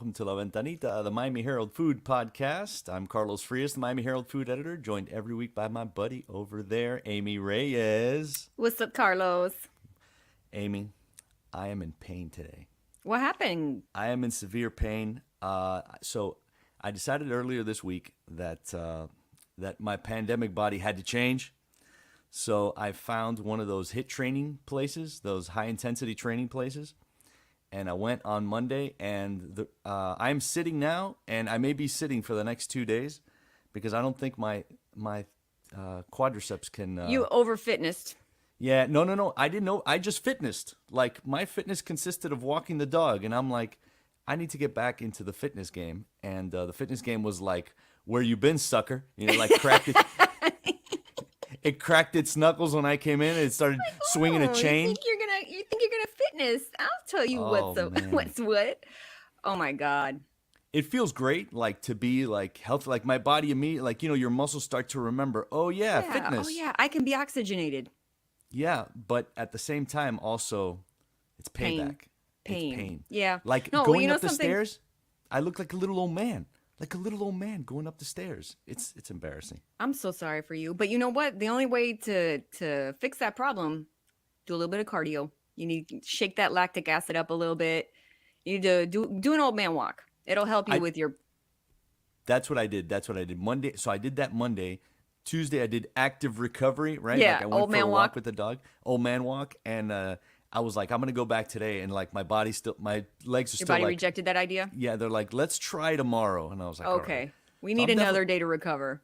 welcome to La Ventanita, the Miami Herald Food podcast. I'm Carlos Frias, the Miami Herald Food editor, joined every week by my buddy over there, Amy Reyes. What's up, Carlos? Amy, I am in pain today. What happened? I am in severe pain. So I decided earlier this week that my pandemic body had to change. So I found one of those HIIT training places, those high-intensity training places. And I went on Monday, and I'm sitting now, and I may be sitting for the next 2 days because I don't think my quadriceps can. You over fitnessed. Yeah, no. I didn't know. I just fitnessed. Like, my fitness consisted of walking the dog, and I'm like, I need to get back into the fitness game. And the fitness game was like, where you been, sucker? You know, like cracked it. It cracked its knuckles when I came in, and it started swinging a chain. You think you're gonna fitness? I'll tell you what's what. Oh my God. It feels great, like, to be like healthy. Like, my body immediately, like, you know, your muscles start to remember. Oh yeah, fitness. Oh yeah, I can be oxygenated. Yeah, but at the same time, also, it's payback. Pain. It's pain. Yeah. Like, no, going well, up the stairs, I look like a little old man. Like a little old man going up the stairs. It's embarrassing. I'm so sorry for you, but you know what? The only way to fix that problem, do a little bit of cardio. You need to shake that lactic acid up a little bit. You need to do an old man walk. It'll help you with your. That's what I did. Monday. So I did that Monday. Tuesday I did active recovery. Right. Yeah. Like I went old for man a walk walk with the dog. Old man walk. And I was like, I'm gonna go back today. And like my legs are your still. Body like, rejected that idea. Yeah. They're like, let's try tomorrow. And I was like, okay, all right. We need another day to recover.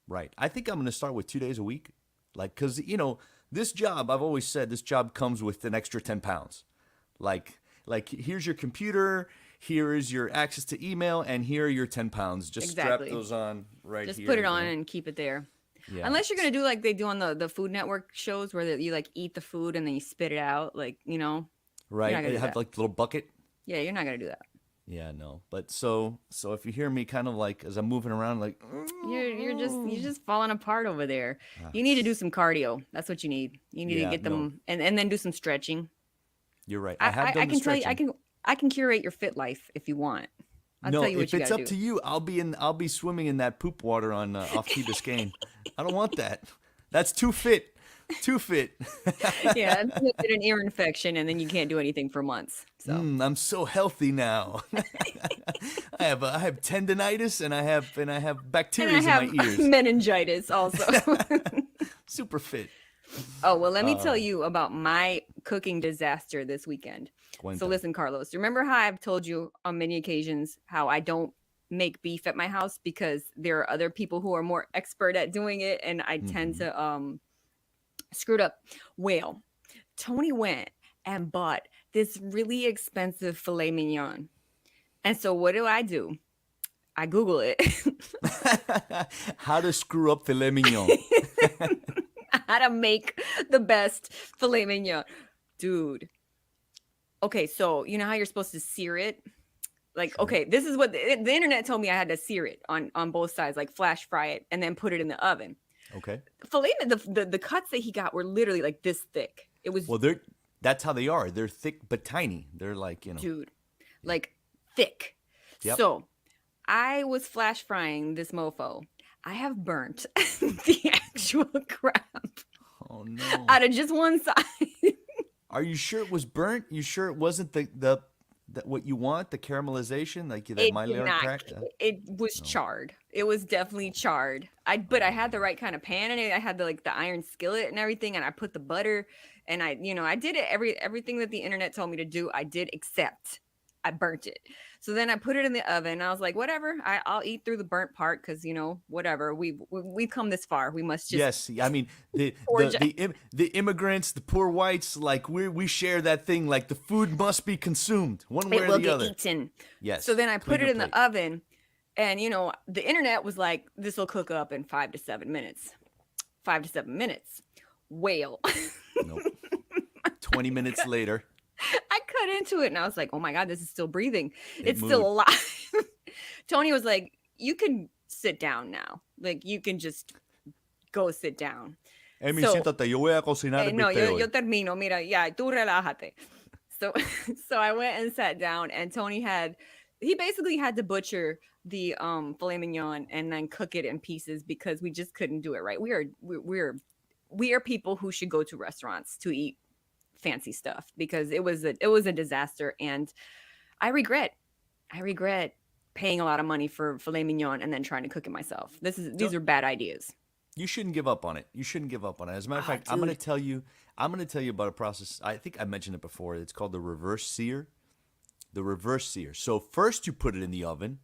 Right. I think I'm gonna start with 2 days a week. Like, cause you know. This job, I've always said, this job comes with an extra 10 pounds. Like here's your computer, here is your access to email, and here are your 10 pounds. Just strap those on right Just here. Just put it on and keep it there. Yeah. Unless you're going to do like they do on the Food Network shows where you like eat the food and then you spit it out. Like, you know. Right. They have like the little bucket. Yeah, you're not going to do that. Yeah, no. But so if you hear me kind of like as I'm moving around, like you're just falling apart over there. You need to do some cardio. That's what you need. You need to get them and then do some stretching. You're right. I have done I can stretching. tell you I can curate your fit life if you want. I'll tell you what you if it's up to you, I'll be swimming in that poop water on off Key Biscayne. I don't want that. That's too fit. Too fit. Yeah, you get an ear infection and then you can't do anything for months. So I'm so healthy now. I have tendinitis and I have bacteria in my ears. Meningitis also. Super fit. Oh, well, let me tell you about my cooking disaster this weekend. Cuenta. So listen, Carlos, remember how I've told you on many occasions how I don't make beef at my house because there are other people who are more expert at doing it and I tend to screwed up. Well, Tony went and bought this really expensive filet mignon. And so what do? I Google it. How to screw up filet mignon. How to make the best filet mignon. Dude. Okay, so you know how you're supposed to sear it? Like, sure. Okay, this is what the internet told me I had to sear it on both sides, like flash fry it and then put it in the oven. Okay. Filet, the cuts that he got were literally like this thick. It was that's how they are. They're thick but tiny. They're like, you know. Dude, like thick. Yep. So I was flash frying this mofo. I have burnt the actual crap. Oh no. Out of just one side. Are you sure it was burnt? You sure it wasn't the what you want, the caramelization, like that Maillard cracked? It was charred. It was definitely charred. But I had the right kind of pan in it. I had the iron skillet and everything, and I put the butter, and I did it everything that the internet told me to do. I did, except I burnt it. So then I put it in the oven. I was like, whatever. I'll eat through the burnt part because whatever. We've come this far. We must just. Yes, I mean the immigrants, the poor whites, like we share that thing. Like the food must be consumed one way or the other. It will get eaten. Yes. So then I put it in the oven, and the internet was like, this will cook up in 5 to 7 minutes. 5 to 7 minutes. Whale. Nope. 20 minutes later. I cut into it and I was like, oh my God, this is still breathing. It's still alive. Tony was like, you can sit down now. Like, you can just go sit down. Amy, siéntate, yo voy a cocinar. No, yo termino. Mira, ya, tú relájate. So I went and sat down and Tony had he basically had to butcher the filet mignon and then cook it in pieces because we just couldn't do it right. We are people who should go to restaurants to eat fancy stuff because it was a disaster, and I regret I regret paying a lot of money for filet mignon and then trying to cook it myself. These Don't, are bad ideas. you shouldn't give up on it. You shouldn't give up on it. As a matter of Ah, fact, dude. I'm gonna tell you about a process. I think I mentioned it before. It's called the reverse sear. The reverse sear. So first you put it in the oven,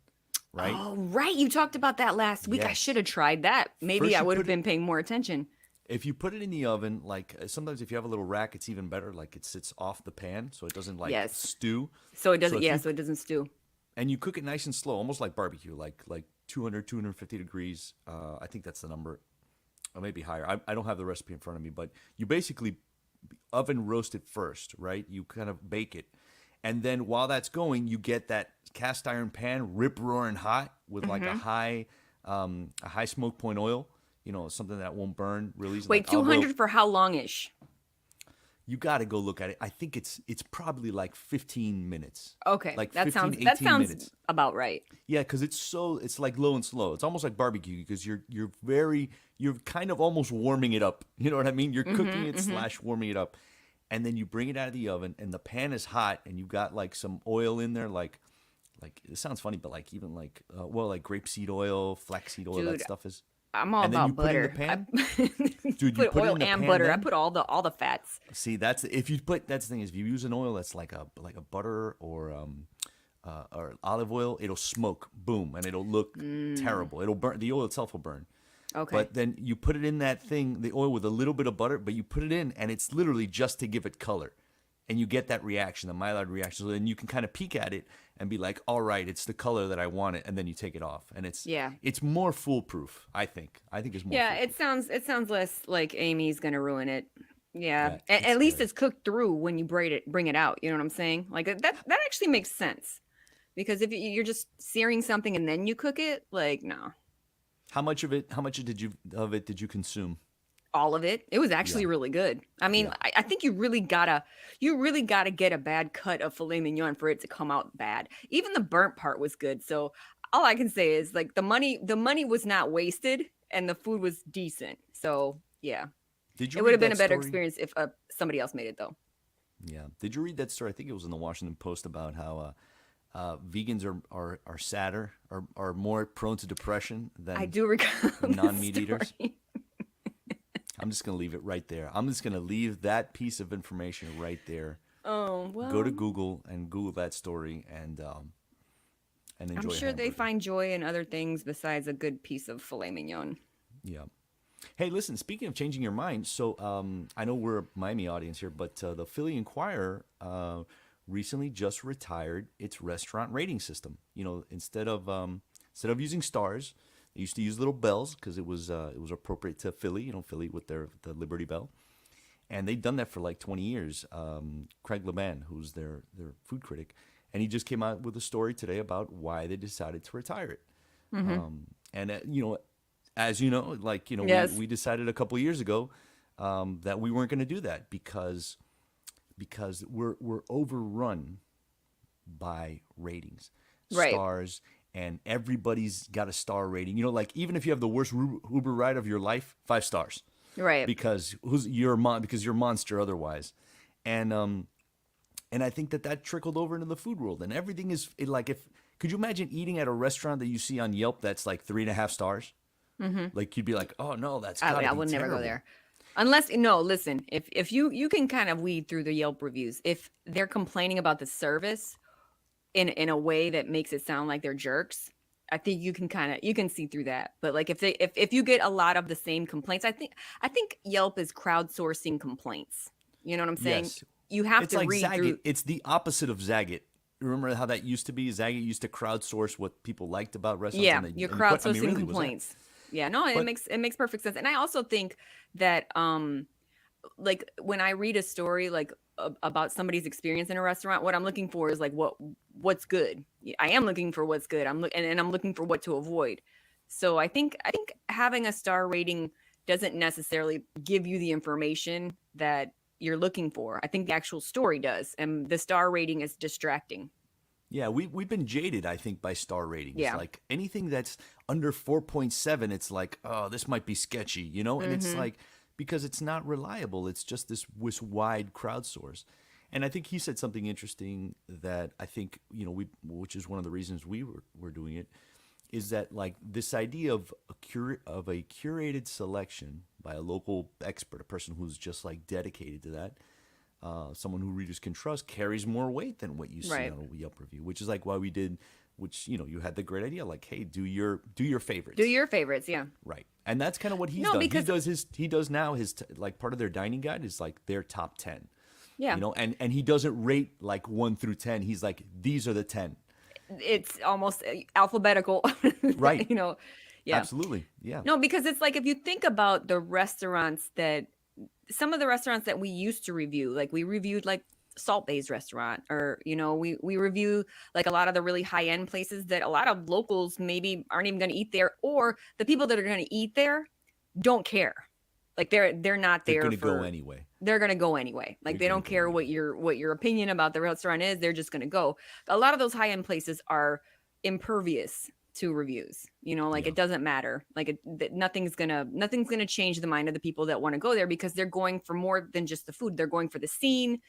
right? Oh, right. You talked about that last week. I should Yes. have tried that. Maybe First I you would have put it been paying more attention. if you put it in the oven, like sometimes if you have a little rack, it's even better. Like it sits off the pan, so it doesn't like Yes. stew. So it So doesn't, if yeah, you so it doesn't stew. and you cook it nice and slow, almost like barbecue, like 200, 250 degrees. I think that's the number, or maybe higher. I don't have the recipe in front of me, but you basically oven roast it first, right? You kind of bake it, and then while that's going, you get that cast iron pan rip roaring hot with like Hmm. a high smoke point oil. Something that won't burn really easy. Wait, Like olive oil. 200 for how longish? You got to go look at it. I think it's probably like 15 minutes. Okay. Like That 15, sounds that 18 sounds minutes. about right. Yeah, because it's like low and slow. It's almost like barbecue because you're kind of almost warming it up. You know what I mean? You're cooking it Hmm. slash warming it up, and then you bring it out of the oven, and the pan is hot, and you got like some oil in there, like it sounds funny, but like even like like grapeseed oil, flaxseed oil, that Dude, stuff is, I'm all and then you about put it in the butter. I pan, dude. You put put it oil in the and pan butter. I then. put all the fats. See, that's the thing is if you use an oil that's like a butter or olive oil, it'll smoke, boom, and it'll look Mm, terrible. It'll burn. The oil itself will burn. okay. But then you put it in that thing, the oil with a little bit of butter, but you put it in, and it's literally just to give it color, and you get that reaction, the Maillard reaction. So then you can kind of peek at it and be like, all right, it's the color that I want it, and then you take it off, and it's Yeah. it's more foolproof. I think. I think it's more Yeah, foolproof. it sounds less like Amy's gonna ruin it. Yeah. Yeah, At it's least good. it's cooked through when you bring it out. You know what I'm saying? Like that actually makes sense. Because if you're just searing something and then you cook it, like no. How much did you consume? All of it. It was Yeah, actually really good. I mean, yeah. I think you really gotta get a bad cut of filet mignon for it to come out bad. Even the burnt part was good. So all I can say is like the money was not wasted and the food was decent. So yeah, Did you it would read have been that a better story? experience if somebody else made it though. Yeah. Did you read that story? I think it was in the Washington Post about how vegans are sadder, are more prone to depression I than do recall this non-meat eaters. story. I'm just gonna leave it right there. I'm just gonna leave that piece of information right there. Oh Go to well, Google and Google that story and I'm enjoy a sure they hamburger. find joy in other things besides a good piece of filet mignon. Yeah. Hey, listen. Speaking of changing your mind, so I know we're a Miami audience here, but the Philly Inquirer recently just retired its restaurant rating system. Instead of using stars, they used to use little bells because it was appropriate to Philly. Philly with the Liberty Bell, and they've done that for like 20 years. Craig Leban, who's their food critic, and he just came out with a story today about why they decided to retire it. Hmm. And as you know, like we Yes. we decided a couple of years ago that we weren't going to do that because we're overrun by ratings, Right. stars, and everybody's got a star rating. Like even if you have the worst Uber ride of your life, 5 stars Right. because because you're a monster otherwise, and I think that trickled over into the food world, and everything like if could you imagine eating at a restaurant that you see on Yelp that's like 3.5 stars? Hmm. Like you'd be like, oh no, that's I, got to I be would never go terrible. there. Unless no, listen, if you can kind of weed through the Yelp reviews. If they're complaining about the service in a way that makes it sound like they're jerks, I think you can see through that. But like if you get a lot of the same complaints, I think Yelp is crowdsourcing complaints. You know what I'm saying? Yes, You have it's to like read Zagat. through. It's the opposite of Zagat. Remember how that used to be? Zagat used to crowdsource what people liked about restaurants, Yeah, and they you're and quite. I mean, crowdsourcing really, was that? complaints. Yeah, no, it But makes perfect sense. And I also think that like when I read a story like about somebody's experience in a restaurant, what I'm looking for is like what's good. I am looking for what's good. And I'm looking for what to avoid. So I think having a star rating doesn't necessarily give you the information that you're looking for. I think the actual story does, and the star rating is distracting. Yeah, we've been jaded, I think, by star ratings. Yeah. Like anything that's under 4.7, it's like, oh, this might be sketchy, you know? And it's Mm-hmm. like because it's not reliable. It's just this wide crowdsource. And I think he said something interesting that I think, which is one of the reasons we're doing it, is that like this idea of a curated selection by a local expert, a person who's just like dedicated to that, someone who readers can trust, carries more weight than what you see Right. on a Yelp review, which is like why we did, which you had the great idea, like, hey, do your Do favorites, your favorites, yeah. right? And that's kind of what he's No, done. because He does now his like part of their dining guide is like their top 10, yeah, and he doesn't rate like 1 through 10. He's like, these are the 10, it's almost alphabetical. right? you know, yeah. Absolutely, yeah, No, because it's like if you think about the restaurants that some of the restaurants that we used to review, like we reviewed like Salt Bay's restaurant, or we review like a lot of the really high end places that a lot of locals maybe aren't even going to eat there, or the people that are going to eat there don't care. Like they're not they're there gonna go for anyway. they're gonna go anyway. Like They're they gonna don't go care anyway. what your opinion about the restaurant is. They're just gonna go. A lot of those high end places are impervious to reviews. Like Yeah, it doesn't matter. Like nothing's gonna change the mind of the people that want to go there because they're going for more than just the food. They're going for the scene.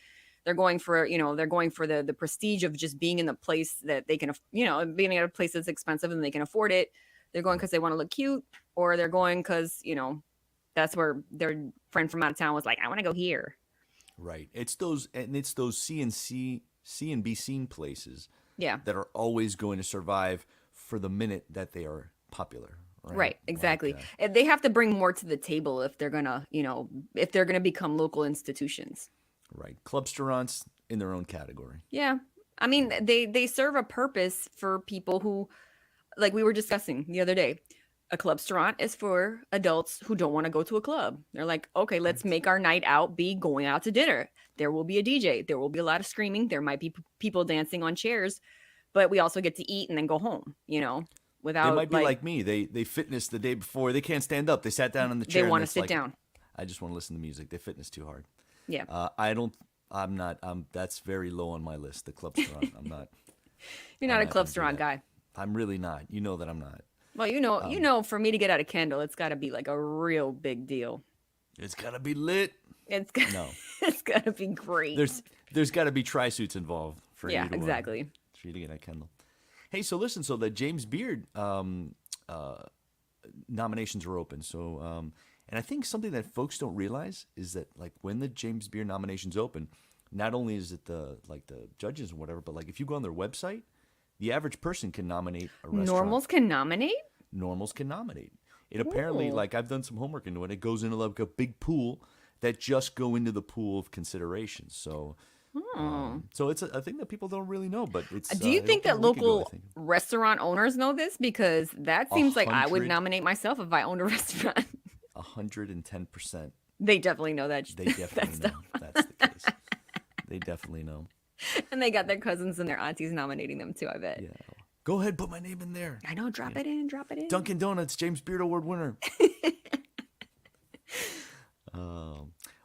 They're going for the prestige of just being in the place that they can, being at a place that's expensive and they can afford it. They're going because they want to look cute, or they're going because that's where their friend from out of town was like, I want to go here. right. It's those C and B scene places Yeah. that are always going to survive for the minute that they are popular, right? Right, exactly. Like, And they have to bring more to the table if they're gonna, if they're gonna become local institutions. right. Clubsterants in their own category. Yeah. I mean, they serve a purpose for people who, like we were discussing the other day. A club restaurant is for adults who don't want to go to a club. They're like, okay, let's Right. make our night out be going out to dinner. There will be a DJ. There will be a lot of screaming. There might be people dancing on chairs, but we also get to eat and then go home, They without might be like like me. They fitness the day before. They can't stand up. They sat down in the they chair. want And to it's sit like, down. I just want to listen to music. They fitness too hard. Yeah. I don't. I'm not. That's very low on my list. The clubsterant. I'm not. You're I'm not a not club gonna do restaurant that. guy. I'm really not. You know that I'm not. Well, for me to get out a candle, it's got to be like a real big deal. It's gotta be lit. It's got, No, it's got to be great. there's got to be tri-suits involved for Yeah, you to exactly. for you to get that Kendall. Hey, so listen, so the James Beard nominations are open. So and I think something that folks don't realize is that like when the James Beard nominations open, not only is it the judges and whatever, but like if you go on their website, the average person can nominate a restaurant. Normals can nominate? Normals can nominate. It apparently, Ooh. like I've done some homework into it, it goes into like a big pool that just go into the pool of consideration. So, so it's a thing that people don't really know, but it's. Do you it think that opened a week ago, I local think. restaurant owners know this? Because that seems like I would 100 nominate myself if I owned a restaurant. 110%. They definitely know that. They definitely know that's the case. They definitely know. And they got their cousins and their aunties nominating them too, I bet. Yeah. Go ahead, put my name in there. I know, drop it in, drop it in. Dunkin' Donuts, James Beard Award winner.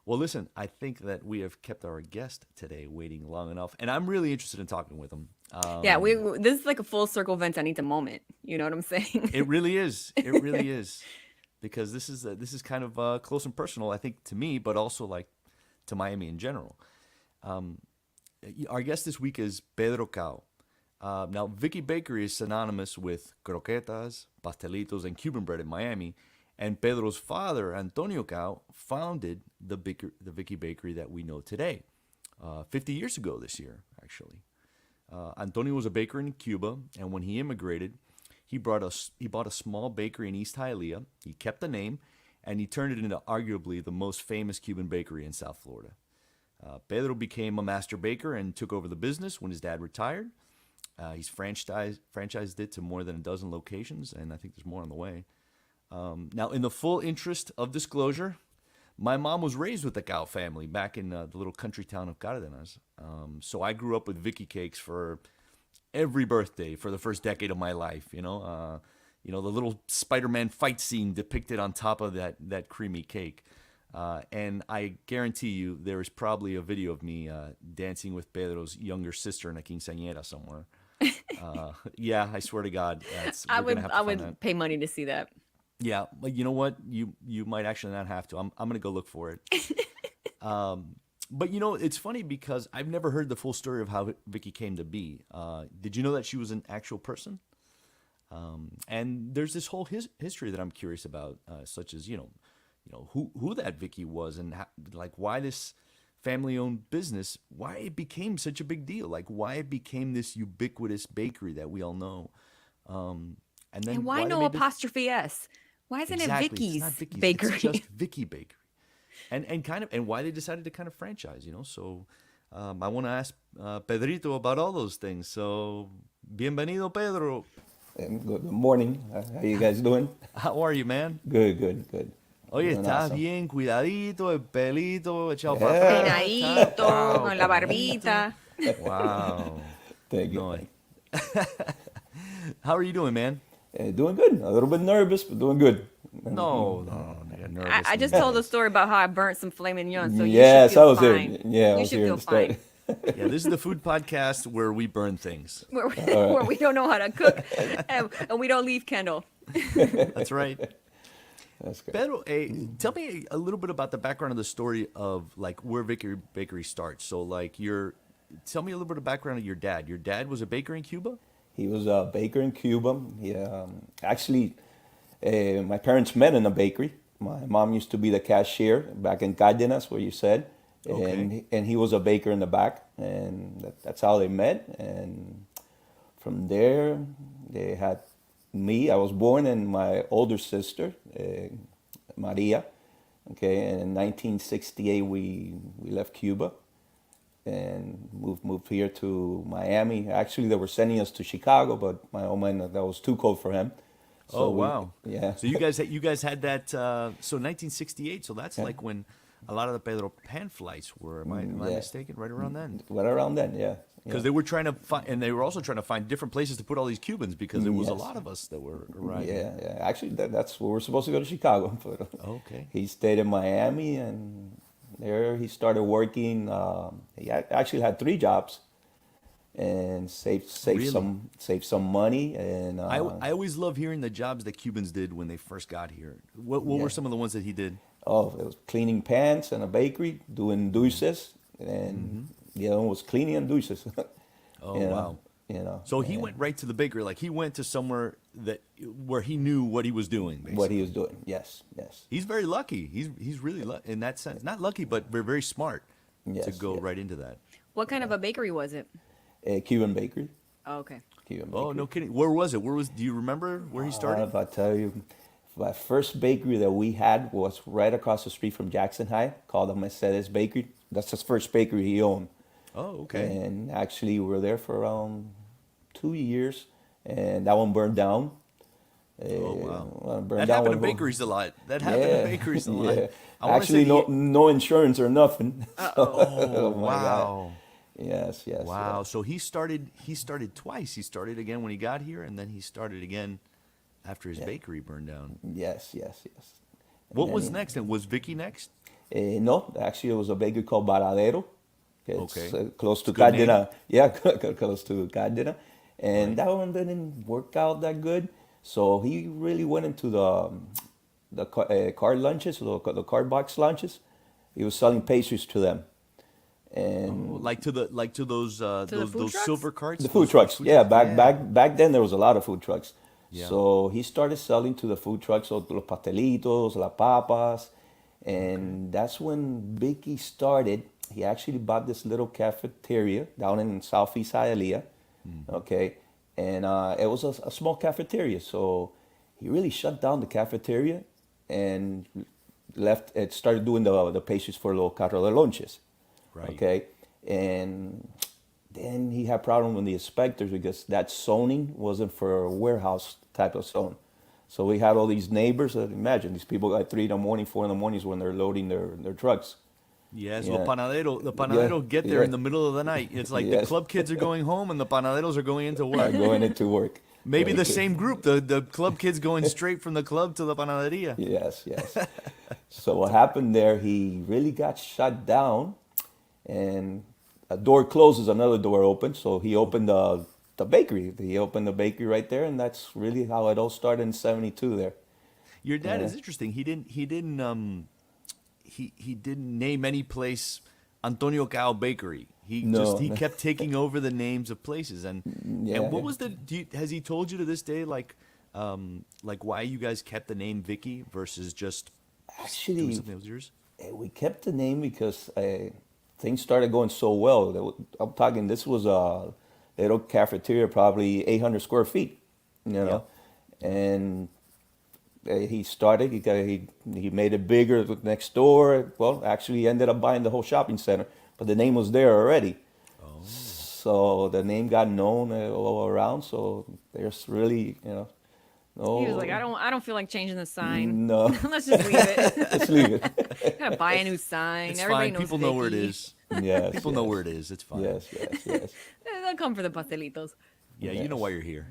Well, listen, I think that we have kept our guest today waiting long enough, and I'm really interested in talking with him. Yeah, this is like a full circle Ventanita moment. You know what I'm saying? It really is. It really is, because this is kind of close and personal, I think, to me, but also like to Miami in general. Our guest this week is Pedro Cao. Now, Vicky Bakery is synonymous with croquetas, pastelitos, and Cuban bread in Miami. And Pedro's father, Antonio Cao, founded the Vicky Bakery that we know today, 50 years ago this year, actually. Antonio was a baker in Cuba, and when he immigrated, he bought a small bakery in East Hialeah. He kept the name, and he turned it into arguably the most famous Cuban bakery in South Florida. Pedro became a master baker and took over the business when his dad retired. He's franchised it to more than a dozen locations, and I think there's more on the way. Now, in the full interest of disclosure, my mom was raised with the Cao family back in the little country town of Cardenas. So I grew up with Vicky cakes for every birthday for the first decade of my life. The little Spider-Man fight scene depicted on top of that creamy cake. And I guarantee you there is probably a video of me dancing with Pedro's younger sister in a quinceañera somewhere. Yeah, I swear to God, I we're gonna would have I to find that. would pay money to see that. Yeah, but you know what? You might actually not have to. I'm gonna go look for it. But it's funny because I've never heard the full story of how Vicky came to be. Did you know that she was an actual person? And there's this whole history that I'm curious about, such as who that Vicky was and how, like why this family-owned business, why it became such a big deal, like why it became this ubiquitous bakery that we all know, and then And why they no made this. apostrophe S? Why isn't it Exactly, it's not Vicky's Vicky's, it's Bakery? just Vicky Bakery, and why they decided to kind of franchise. So I want to ask Pedrito about all those things. So bienvenido, Pedro. And good morning. How you guys doing? How are you, man? Good, good, good. Oye, Doing estás awesome. bien, cuidadito, el pelito echado para Yeah. atrás. Peinadito, Wow, con la peinadito. barbita. Wow. Thank you. No, how are you doing, man? Doing good. A little bit nervous, but doing good. No, you're nervous. I just told the story about how I burnt some filet mignon, so you Yes, should I feel was fine. here. Yeah, I You was should here feel in the start. fine. Yeah, this is the food podcast where we burn things. Where we don't know how to cook and we don't leave Kendall. That's right. That's good. Pedro, tell me a little bit about the background of the story of like where Vicky Bakery starts. So like tell me a little bit of background of your dad. Your dad was a baker in Cuba? He was a baker in Cuba. Actually, my parents met in a bakery. My mom used to be the cashier back in Cardenas, where you said. Okay. And he was a baker in the back. And that's how they met. And from there, they had me. I was born, and my older sister, Maria. Okay, and in 1968, we left Cuba and moved here to Miami. Actually, they were sending us to Chicago, but my old man, that was too cold for him. Oh, wow. Yeah. So you guys had that, so 1968, so that's like when a lot of the Pedro Pan flights were, am I Yeah. mistaken? Right around then? Right around then, yeah. Because they were trying to find, and they were also trying to find different places to put all these Cubans because there was a Yes. lot of us that were arriving. Yeah. Actually, that's where we're supposed to go to Chicago. But Okay. he stayed in Miami, and there he started working. He actually had 3 jobs, and saved Really? some money. And I always love hearing the jobs that Cubans did when they first got here. What were Yeah. some of the ones that he did? it was cleaning pans in a bakery, doing dulces, and the other one was cleaning and dulces. Oh, You know, wow. So he and went right to the bakery. Like he went to somewhere where he knew what he was doing. Basically. what he was doing. Yes. He's very lucky. He's really in that sense. Not lucky, but very very smart to Yes, go yes. right into that. What kind of a bakery was it? A Cuban bakery. Oh, okay. Cuban Oh, bakery. no kidding. Where was it? Do you remember where he started? If I tell you, my first bakery that we had was right across the street from Jackson High, called the Mercedes Bakery. That's his first bakery he owned. Oh, okay. And actually, we were there for around 2 years, and that one burned down. Oh, wow. Well, burned That down happened to when- bakeries a lot. That happened to bakeries a lot. yeah. I wanna Actually, say no insurance or nothing. Oh, my God. wow. Yes. Wow. So he started twice. He started again when he got here, and then he started again after his bakery burned down. Yes. What And was then- next? And was Vicky next? No, actually, it was a bakery called Baradero. It's Okay. close to It's a good name. Cardena. Yeah, close to Cardena. And that one didn't work out that good. So he really went into the card lunches, the card box lunches. He was selling pastries to them. And Like to those food those trucks? silver carts? the food Those trucks. Yeah, back then there was a lot of food trucks. Yeah. So he started selling to the food trucks, so los pastelitos, las papas, and that's when Vicky started. He actually bought this little cafeteria down in Southeast Hialeah, okay, and it was a small cafeteria. So he really shut down the cafeteria and left. It started doing the pastries for los carro de lonches. Right. Okay, and then he had problem with the inspectors because that zoning wasn't for a warehouse type of zone. So we had all these neighbors. Imagine these people at 3 in the morning, 4 in the mornings when they're loading their trucks. Yes, Yeah. the panaderos get there in yeah. the middle of the night. It's like the Yes. club kids are going home and the panaderos are going into Are work. going into work. Maybe the Okay. same group, the club kids going straight from the club to the panaderia. Yes. So what happened there? He really got shut down, and a door closes, another door opens. So he opened the bakery. He opened the bakery right there, and that's really how it all started in '72 there. Your dad Yeah. is interesting. He didn't name any place Antonio Cao Bakery. No, He no. kept taking over the names of places. And Yeah. what was has he told you to this day like why you guys kept the name Vicky versus just doing Actually, something that was yours? we kept the name because things started going so well. I'm talking, this was a little cafeteria, probably 800 square feet, and he started. He made it bigger next door. Well, actually, he ended up buying the whole shopping center, but the name was there already. Oh. So the name got known all around. So there's really, no. He was like, I don't feel like changing the sign. No. Let's just leave it. Let's leave it. Gotta buy a new sign. It's Everybody fine. knows People know where it Vicky. is. Yes. People know where it is. It's fine. Yes, yes, yes. They'll come for the pastelitos. Yeah, you know Yes. why you're here.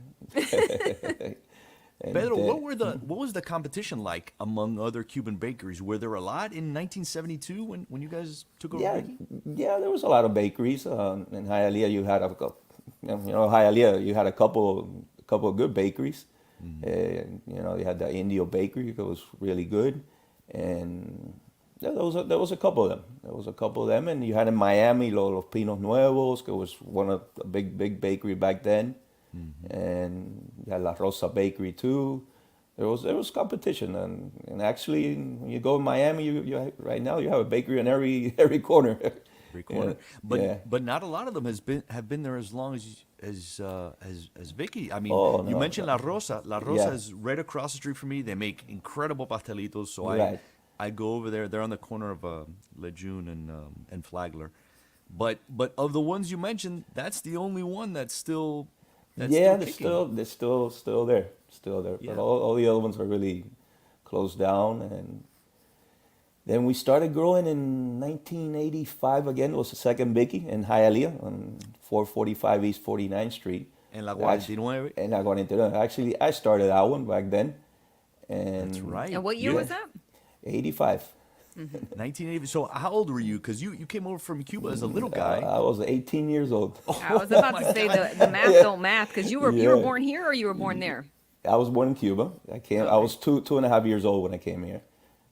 And Pedro, what was the competition like among other Cuban bakeries? Were there a lot in 1972 when you guys took over yeah, Vicky? yeah, there was a lot of bakeries. In Hialeah, you had Hialeah, you had a couple of good bakeries. You had the Indio Bakery that was really good, and yeah, there was a couple of them. There was a couple of them, and you had in Miami Los Pinos Nuevos, that was one of the big bakery back then, and you had La Rosa Bakery too. There was competition, and actually, when you go in Miami, you right now you have a bakery in every corner. Every corner. Yeah. But not a lot of them have been there as long as Vicky. I mean, Oh, you no, mentioned no. La Rosa. La Rosa Yeah. is right across the street from me. They make incredible pastelitos. So Right. I go over there. They're on the corner of Lejeune and Flagler. But of the ones you mentioned, that's the only one that's still Yeah, kicking. they're still there, still there. Yeah. But all the other ones are really closed down. And then we started growing in 1985 again. It was the second Vicky in Hialeah on 445 East 49th Street. En La Actu- 49. And I got into that. Actually, I started that one back then. And That's right. And what year Yeah. was that? 85. 1980. So how old were you? Because you came over from Cuba as a little guy. I was 18 years old. I was about to say the math don't math because you were Yeah. born here or you were born there. I was born in Cuba. I was two and a half years old when I came here.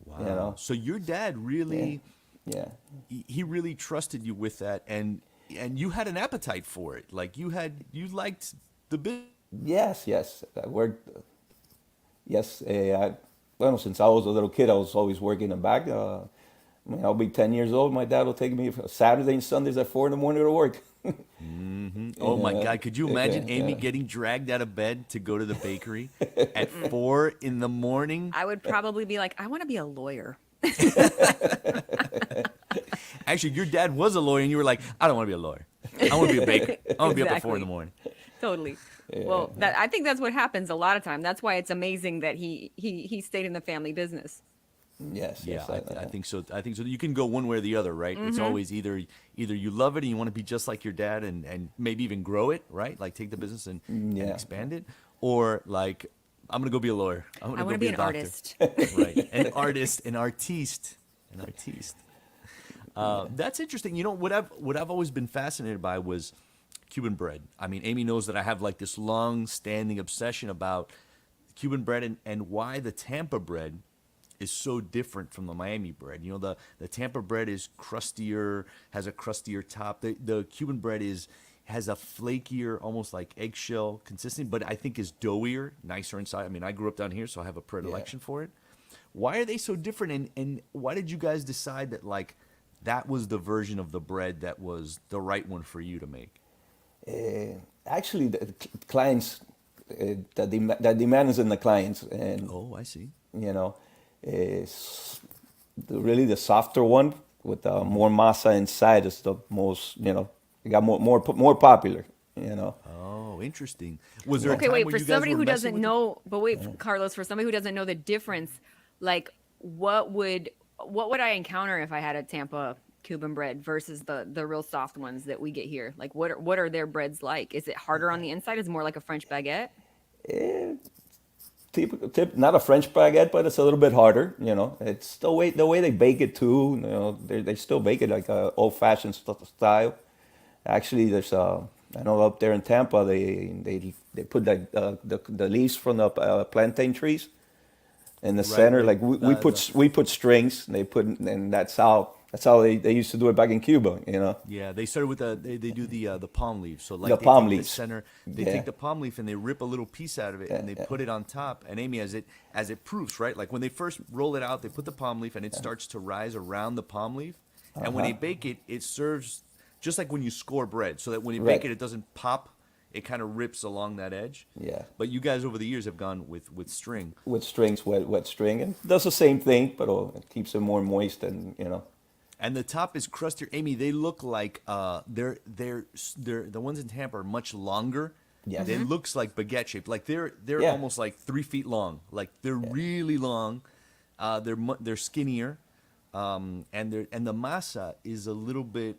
Wow. You know? So your dad really. Yeah. He really trusted you with that, and you had an appetite for it. Like you liked the business. Yes. I worked. Yes, since I was a little kid, I was always working in the back. I'll be 10 years old. My dad will take me Saturday and Sundays at 4 in the morning to work. Oh my Yeah. God! Could you imagine Yeah, Amy yeah. getting dragged out of bed to go to the bakery at 4 in the morning? I would probably be like, I want to be a lawyer. Actually, your dad was a lawyer, and you were like, I don't want to be a lawyer. I want to be a baker. I want to be up at 4 in the Exactly. morning. Totally. Well, I think that's what happens a lot of time. That's why it's amazing that he stayed in the family business. Yes. Yeah, yes, I think so. I think so. You can go one way or the other, right? It's always either you love it and you want to be just like your dad and maybe even grow it, right? Like take the business and Yeah. expand it, or like I'm gonna go be a lawyer. I'm gonna I go want to be be a an doctor. artist. Right? An artist, an artiste, an artiste. That's interesting. You know what I've always been fascinated by was Cuban bread. I mean, Amy knows that I have like this long-standing obsession about Cuban bread and why the Tampa bread is so different from the Miami bread. You know, the Tampa bread is crustier, has a crustier top. The Cuban bread has a flakier, almost like eggshell consistency, but I think is doughier, nicer inside. I mean, I grew up down here, so I have a predilection for it. Why are they so different? And why did you guys decide that like that was the version of the bread that was the right one for you to make? Actually, the clients, the demand is in the clients, and Oh, I see. you know, is really the softer one with more masa inside is the most, it got more popular, Oh, interesting. Was there a Okay, time wait, when for you guys somebody were who messing doesn't with it? know, but wait, Carlos, for somebody who doesn't know the difference, like what would I encounter if I had a Tampa Cuban bread versus the real soft ones that we get here? Like what are their breads like? Is it harder on the inside? Is it more like a French baguette? Not a French baguette, but it's a little bit harder. It's the way they bake it too. They still bake it like a old fashioned style. Actually, there's I know up there in Tampa, they put the leaves from the plantain trees in the Right. center. Like Like the we put strings. They put, and that's how they used to do it back in Cuba. yeah, they started with they do the palm leaf. So The like they palm take the leaves. center, they Yeah. take the palm leaf and they rip a little piece out of it and they put it on top. And Amy, as it proofs, right? Like when they first roll it out, they put the palm leaf and it starts to rise around the palm leaf. And when they bake it, it serves just like when you score bread, so that when you bake Right. it, it doesn't pop. It kind of rips along that edge. Yeah. But you guys over the years have gone with string. With strings, wet string, and does the same thing, but it keeps it more moist and. And the top is crustier. Amy, they look like they're the ones in Tampa are much longer. Yes. It looks like baguette shaped. Like they're Yeah. almost like 3 feet long. Like they're really long. They're skinnier, and the masa is a little bit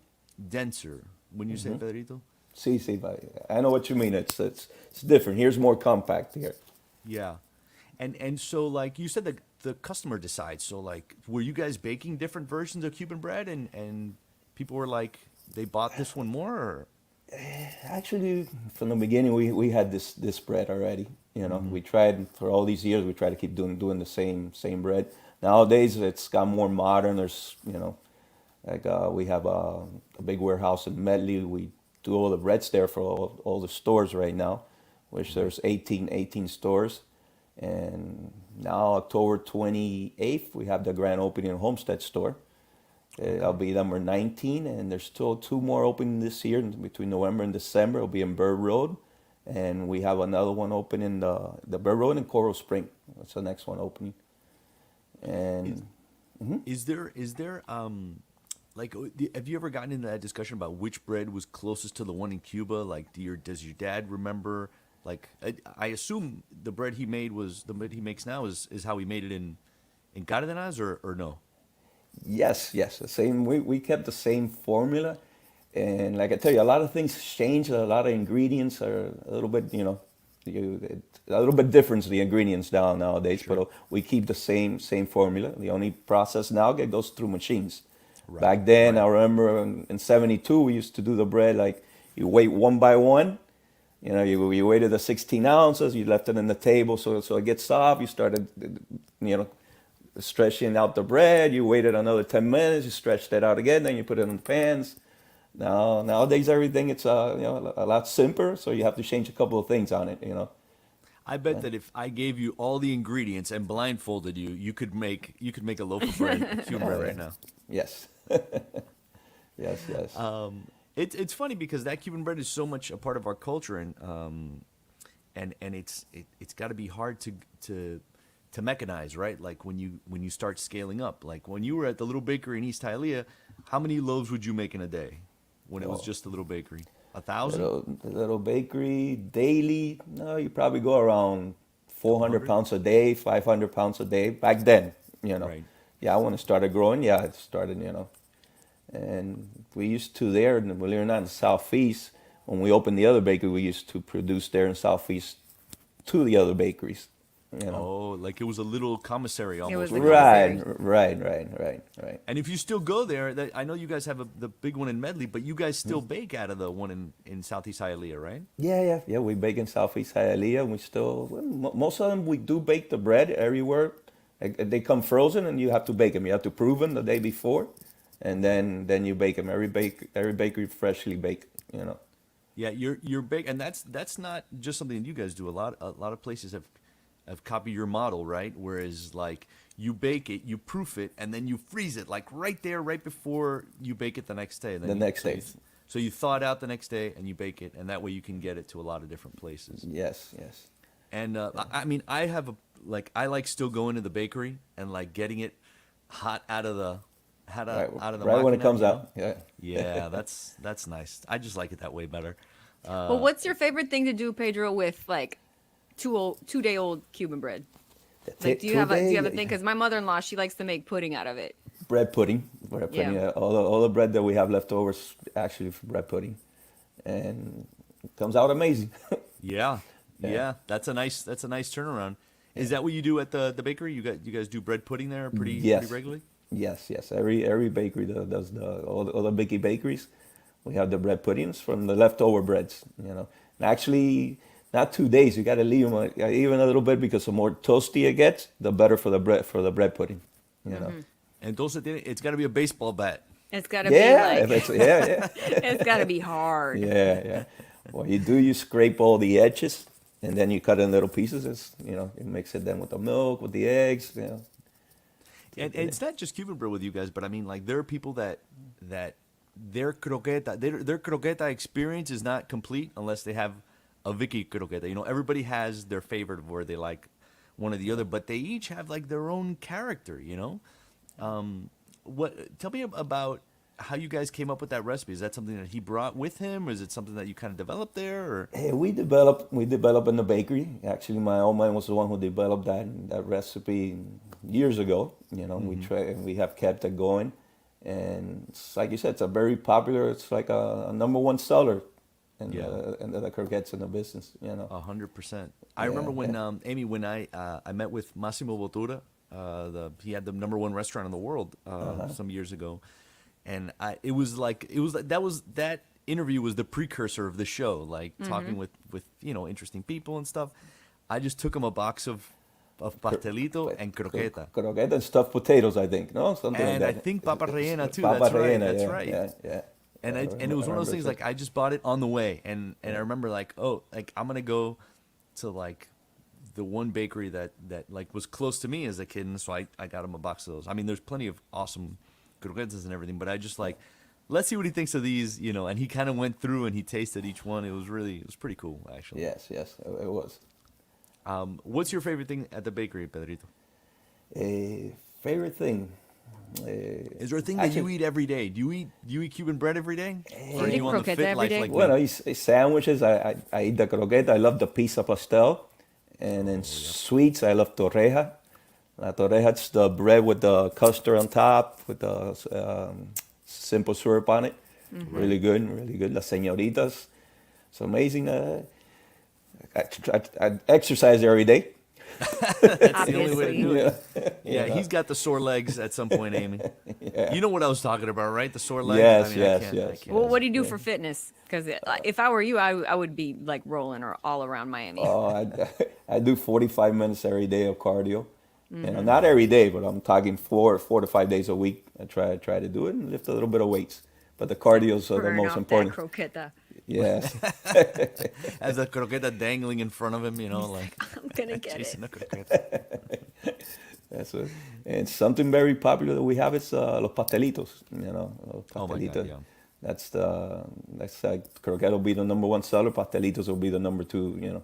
denser. When you say Pedrito, See, but I know what you mean. It's different. Here's more compact here. yeah, and so like you said, the customer decides. So like, were you guys baking different versions of Cuban bread, and people were like, they bought this one more, or? Actually, from the beginning, we had this bread already. We tried for all these years. We tried to keep doing the same bread. Nowadays, it's got more modern. There's like we have a big warehouse in Medley. We do all the breads there for all the stores right now, which there's 18 stores. And now October 28th, we have the grand opening in Homestead store. That'll be number 19, and there's still 2 more opening this year between November and December. It'll be in Bird Road, and we have another one open in the Bird Road in Coral Spring. That's the next one opening. And Is there like have you ever gotten into that discussion about which bread was closest to the one in Cuba? Like does your dad remember? Like I assume the bread he made was the bread he makes now is how he made it in Cardenas, or no? yes, the same. We kept the same formula, and like I tell you, a lot of things change. A lot of ingredients are a little bit, a little bit different. The ingredients nowadays, Sure. but we keep the same formula. The only process now that goes through machines. Right, Back then, right. I remember in '72, we used to do the bread like you wait one by one. You waited the 16 ounces, you left it on the table so it gets soft. You started, stretching out the bread. You waited another 10 minutes, you stretched it out again, then you put it in the pans. Nowadays, everything it's a lot simpler, so you have to change a couple of things on it. I bet that if I gave you all the ingredients and blindfolded you, you could make a loaf of bread, Cuban bread right now. Yes. Yes. It's funny because that Cuban bread is so much a part of our culture, and it's got to be hard to mechanize, right? Like when you start scaling up. Like when you were at the little bakery in East Hialeah, how many loaves would you make in a day when it was just a little bakery? 1,000? Little bakery daily. No, you probably go around 400 100? pounds a day, 500 pounds a day. Back then, Right. Yeah, when it started growing, it started, and we used to there, and believe it or not, in the Southeast, when we opened the other bakery, we used to produce there in Southeast to the other bakeries, Oh, like it was a little commissary almost. was a Right, commissary. right. And if you still go there, I know you guys have the big one in Medley, but you guys still bake out of the one in Southeast Hialeah, right? Yeah. We bake in Southeast Hialeah. We still, most of them, we do bake the bread everywhere. They come frozen, and you have to bake them. You have to prove them the day before, and then you bake them. Every bakery freshly baked. Yeah, you're big, and that's not just something that you guys do. A lot of places have copied your model, right? Whereas like you bake it, you proof it, and then you freeze it, like right there, right before you bake it the next day. And then The next day. So you thaw it out the next day, and you bake it, and that way you can get it to a lot of different places. Yes. And I mean, I like still going to the bakery and like getting it hot out of the Right when it máquina, comes you know? out. Yeah. Yeah, that's nice. I just like it that way better. Well, what's your favorite thing to do, Pedro, with like 2-day old Cuban bread? Like, do you have a thing? Because my mother-in-law, she likes to make pudding out of it. Bread pudding. Yeah. All the bread that we have left over is actually for bread pudding, and it comes out amazing. Yeah. Yeah. Yeah, that's a nice turnaround. Is that what you do at the bakery? You guys do bread pudding there pretty Yes. regularly? Yes. Every bakery does all the Vicky bakeries. We have the bread puddings from the leftover breads. And actually, not 2 days. You got to leave them even a little bit because the more toasty it gets, the better for the bread pudding. You know. Entonces, it's got to be a baseball bat. It's got to be Yeah, like, if it's, yeah. it's got to be hard. Yeah. What you do, you scrape all the edges, and then you cut in little pieces. You mix it then with the milk, with the eggs. And it's not just Cuban bread with you guys, but I mean, like, there are people that their croqueta experience is not complete unless they have a Vicky croqueta. Everybody has their favorite of where they like one or the other, but they each have like their own character. Tell me about how you guys came up with that recipe. Is that something that he brought with him, or is it something that you kind of developed there? Or? Hey, we developed in the bakery. Actually, my old man was the one who developed that recipe years ago. We have kept it going, and it's, like you said, it's a very popular. It's like a number one seller, and the croquettes in the business. 100%. I remember when Amy, when I met with Massimo Bottura, he had the number one restaurant in the world some years ago. And that interview was the precursor of the show, like talking with interesting people and stuff. I just took him a box of pastelito and croqueta. Croqueta and stuffed potatoes, I think. No, something like And that. I think papa rellena too. Papa That's right. rellena, That's yeah, right. Yeah. And it was one of those things, like, I just bought it on the way, and I remember, like, I'm gonna go to like the one bakery that like was close to me as a kid, and so I got him a box of those. I mean, there's plenty of awesome croquetas and everything, but I just like, let's see what he thinks of these, and he kind of went through and he tasted each one. It was pretty cool, actually. Yes, it was. What's your favorite thing at the bakery, Pedrito? Favorite thing. Is there a thing that you eat every day? Do you eat Cuban bread every day? Or are eat you on the croqueta fit every life day? like Well, me? I eat sandwiches. I eat the croqueta. I love the pizza pastel. And then sweets, I love torreja. La torreja, it's the bread with the custard on top, with the simple syrup on it. Really good, really good. Las señoritas. It's amazing. I exercise every day. That's the only way to Obviously. do it. Yeah, he's got the sore legs at some point, Amy. You know what I was talking about, right? The sore legs? Yes, I mean, yes, I yes. can't. Well, what do you do for fitness? Because if I were you, I would be like rolling or all around Miami. I do 45 minutes every day of cardio. Not every day, but I'm talking 4 to 5 days a week. I try to do it and lift a little bit of weights. But the cardio's the Burn most off important. that croqueta. Yes. As a croqueta dangling in front of him, like I'm gonna get chasing it. a croqueta. That's it. And something very popular that we have is los pastelitos. Los Oh my God, pastelitos. yeah. That's like croqueta will be the number one seller. Pastelitos will be the number two.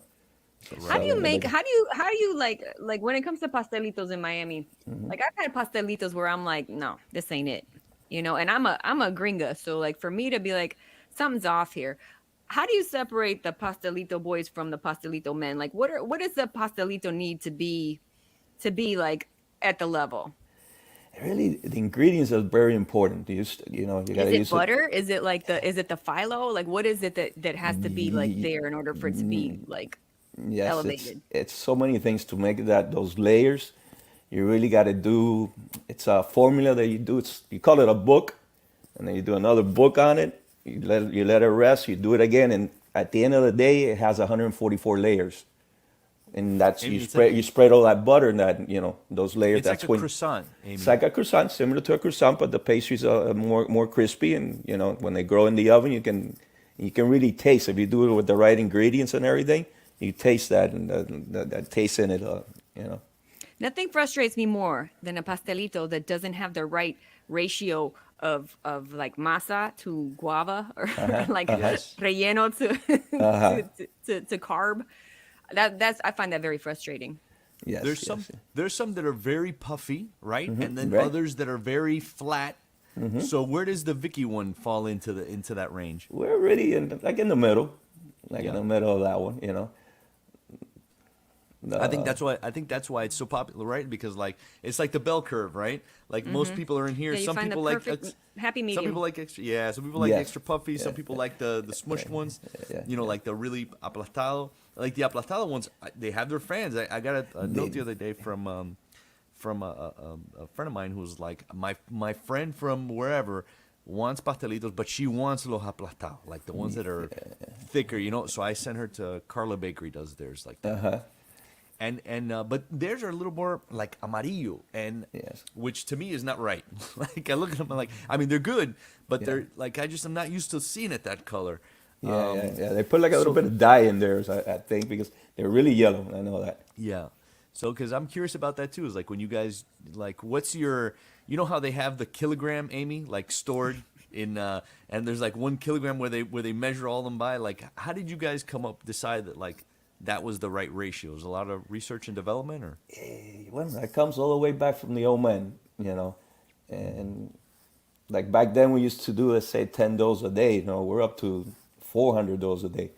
How do you make? How do you like when it comes to pastelitos in Miami? Like I've had pastelitos where I'm like, no, this ain't it. And I'm a gringa, so like for me to be like, something's off here. How do you separate the pastelito boys from the pastelito men? Like what does the pastelito need to be like at the level? Really, the ingredients are very important. You gotta Is it use butter? Is it like is it the phyllo? Like what is it that has to be like there in order for it to be like Yes, elevated? it's so many things to make those layers. You really got to do. It's a formula that you do. You call it a book, and then you do another book on it. You let it rest. You do it again, and at the end of the day, it has 144 layers. And that's Amy, you spread all that butter and that those layers. It's That's like a when croissant, Amy. it's like a croissant, similar to a croissant, but the pastries are more crispy, and when they grow in the oven, you can really taste if you do it with the right ingredients and everything. You taste that and that taste in it. Nothing frustrates me more than a pastelito that doesn't have the right ratio of like masa to guava or like relleno to carb. I find that very frustrating. Yes. There's some that are very puffy, right? And then right. others that are very flat. So where does the Vicky one fall into that range? We're really in the middle, in Yeah. the middle of that one. I think that's why it's so popular, right? Because like it's like the bell curve, right? Like most people are in here. Yeah, you Some find the people like perfect happy some medium. people like extra, some people like Yes. extra puffy. Some people like the smushed ones. Yeah. Like the really aplastado. Like the aplastado ones, they have their fans. I got a note the other day from a friend of mine who's like my friend from wherever wants pastelitos, but she wants los aplastados, like the ones that are thicker, you know. So I sent her to Carla Bakery, does theirs like that. But theirs are a little more like amarillo, and Yes. which to me is not right. Like I look at them, I'm like, I mean, they're good, but Yeah. they're like I'm not used to seeing it that color. Yeah. They put like a little so- bit of dye in theirs, I think, because they're really yellow. I know that. Yeah. So, because I'm curious about that too, is like when you guys like, what's your, you know how they have the kilogram, Amy, like stored in, and there's like 1 kilogram where they measure all them by. Like, how did you guys decide that like that was the right ratio? Was a lot of research and development, or? Well, that comes all the way back from the old man, you know. And like back then, we used to do, let's say, 10 doughs a day. You know, we're up to 400 doughs a day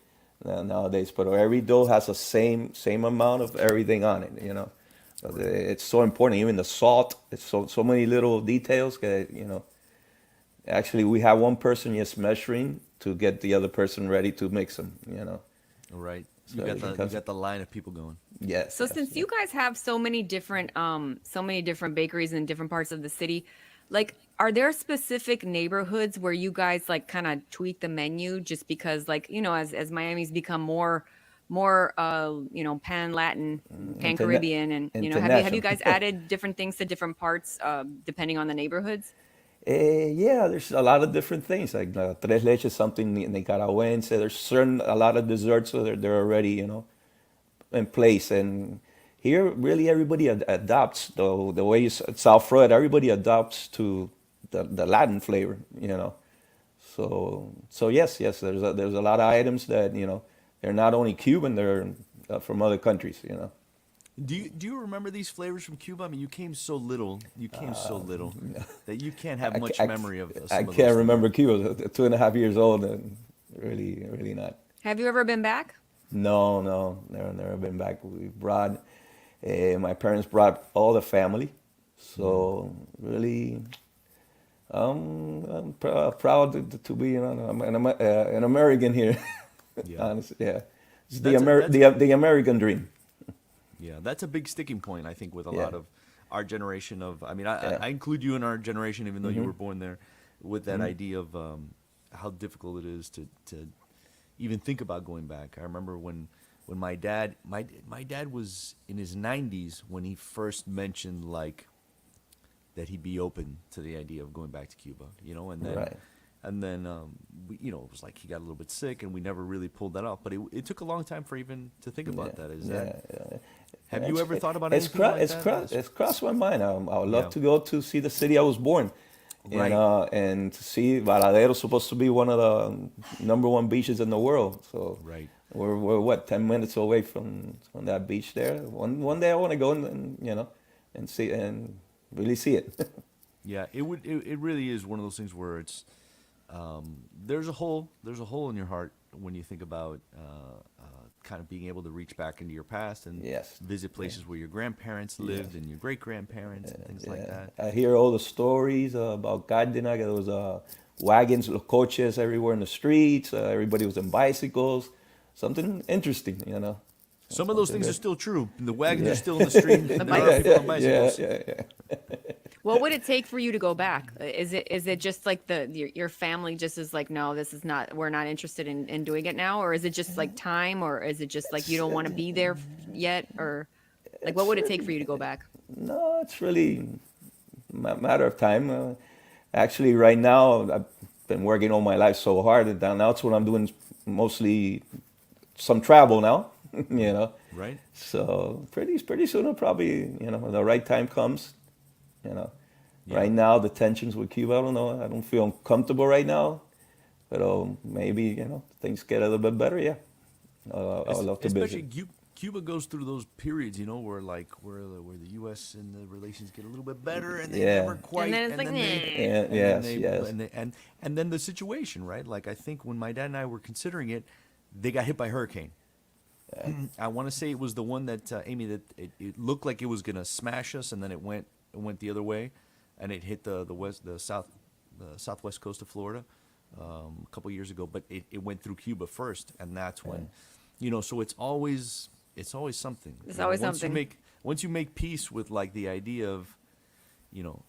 nowadays. But every dough has the same amount of everything on it, you know. So it's so important. Even the salt, it's so many little details that, you know. Actually, we have one person just measuring to get the other person ready to mix them, you know. Right. So You because- got the line of people going. Yes. So yes, since you guys have so many different bakeries in different parts of the city, like are there specific neighborhoods where you guys like kind of tweak the menu just because like, you know, as Miami's become more you know, pan Latin, pan Caribbean, and you know, have you guys international. added different things to different parts depending on the neighborhoods? Yeah, there's a lot of different things like tres leches, something Nicaragüense. There's a lot of desserts so they're already, you know, in place. And here, really, everybody adopts the way South Florida. Everybody adopts to the Latin flavor, you know. So yes, there's a lot of items that, you know, they're not only Cuban, they're from other countries, you know. Do you remember these flavors from Cuba? I mean, you came so little that you can't have much memory of some I of those can't things. remember Cuba. 2.5 years old, and really not. Have you ever been back? No, never been back. We brought, my parents brought all the family, so really, I'm proud to be, you know, an American here. Yeah. Honestly, yeah, it's That's the American dream. Yeah, that's a big sticking point, I think, with a Yeah. lot of our generation of. I mean, Yeah. I include you in our generation, even though you Mhm. were born there, with that idea of how difficult it is to even think about going back. I remember when my dad was in his 90s when he first mentioned like that he'd be open to the idea of going back to Cuba, you know, and then. Right. And then, you know, it was like he got a little bit sick, and we never really pulled that off. But it took a long time for even to think about that. Yeah. Have you ever thought about it's anything like that? It's crossed my mind. I would love Yeah. to go to see the city I was born. Right. And to see Varadero's supposed to be one of the #1 beaches in the world. So Right. we're what 10 minutes away from that beach there. One day I want to go and you know and see and really see it. Yeah, it really is one of those things where it's there's a hole in your heart when you think about kind of being able to reach back into your past and Yes. visit places where your grandparents lived and your great grandparents and things like that. I hear all the stories about Cárdenas. There was wagons, los coches everywhere in the streets. Everybody was on bicycles. Something interesting, you know. Some of those Something things are that- still true. The wagons are still in the street. and there are bicycles. people on bicycles. Yeah. What would it take for you to go back? Is it just like your family just is like, no, this is not, we're not interested in doing it now? Or is it just like time? Or is it just like you don't want to be there yet? Or like, what would it take for you to go back? No, it's really a matter of time. Actually, right now, I've been working all my life so hard that now that's what I'm doing, mostly some travel now, you know. Right? So pretty soon, I'll probably, you know, when the right time comes, you know. Yeah. Right now, the tensions with Cuba, I don't know. I don't feel comfortable right now, but maybe, you know, things get a little bit better. Yeah, I'd love to Especially visit. Cuba goes through those periods, you know, where like where the U.S. and the relations get a little bit better, and they Yeah. never quite. And then it's like, Yeah, and yes, then yes. and then the situation, right? Like I think when my dad and I were considering it, they got hit by a hurricane. I want to say it was the one that Amy, that it looked like it was gonna smash us, and then it went the other way, and it hit the southwest coast of Florida a couple years ago. But it went through Cuba first, and that's when, you know. So it's always something. It's You know, always once something. once you make peace with like the idea of,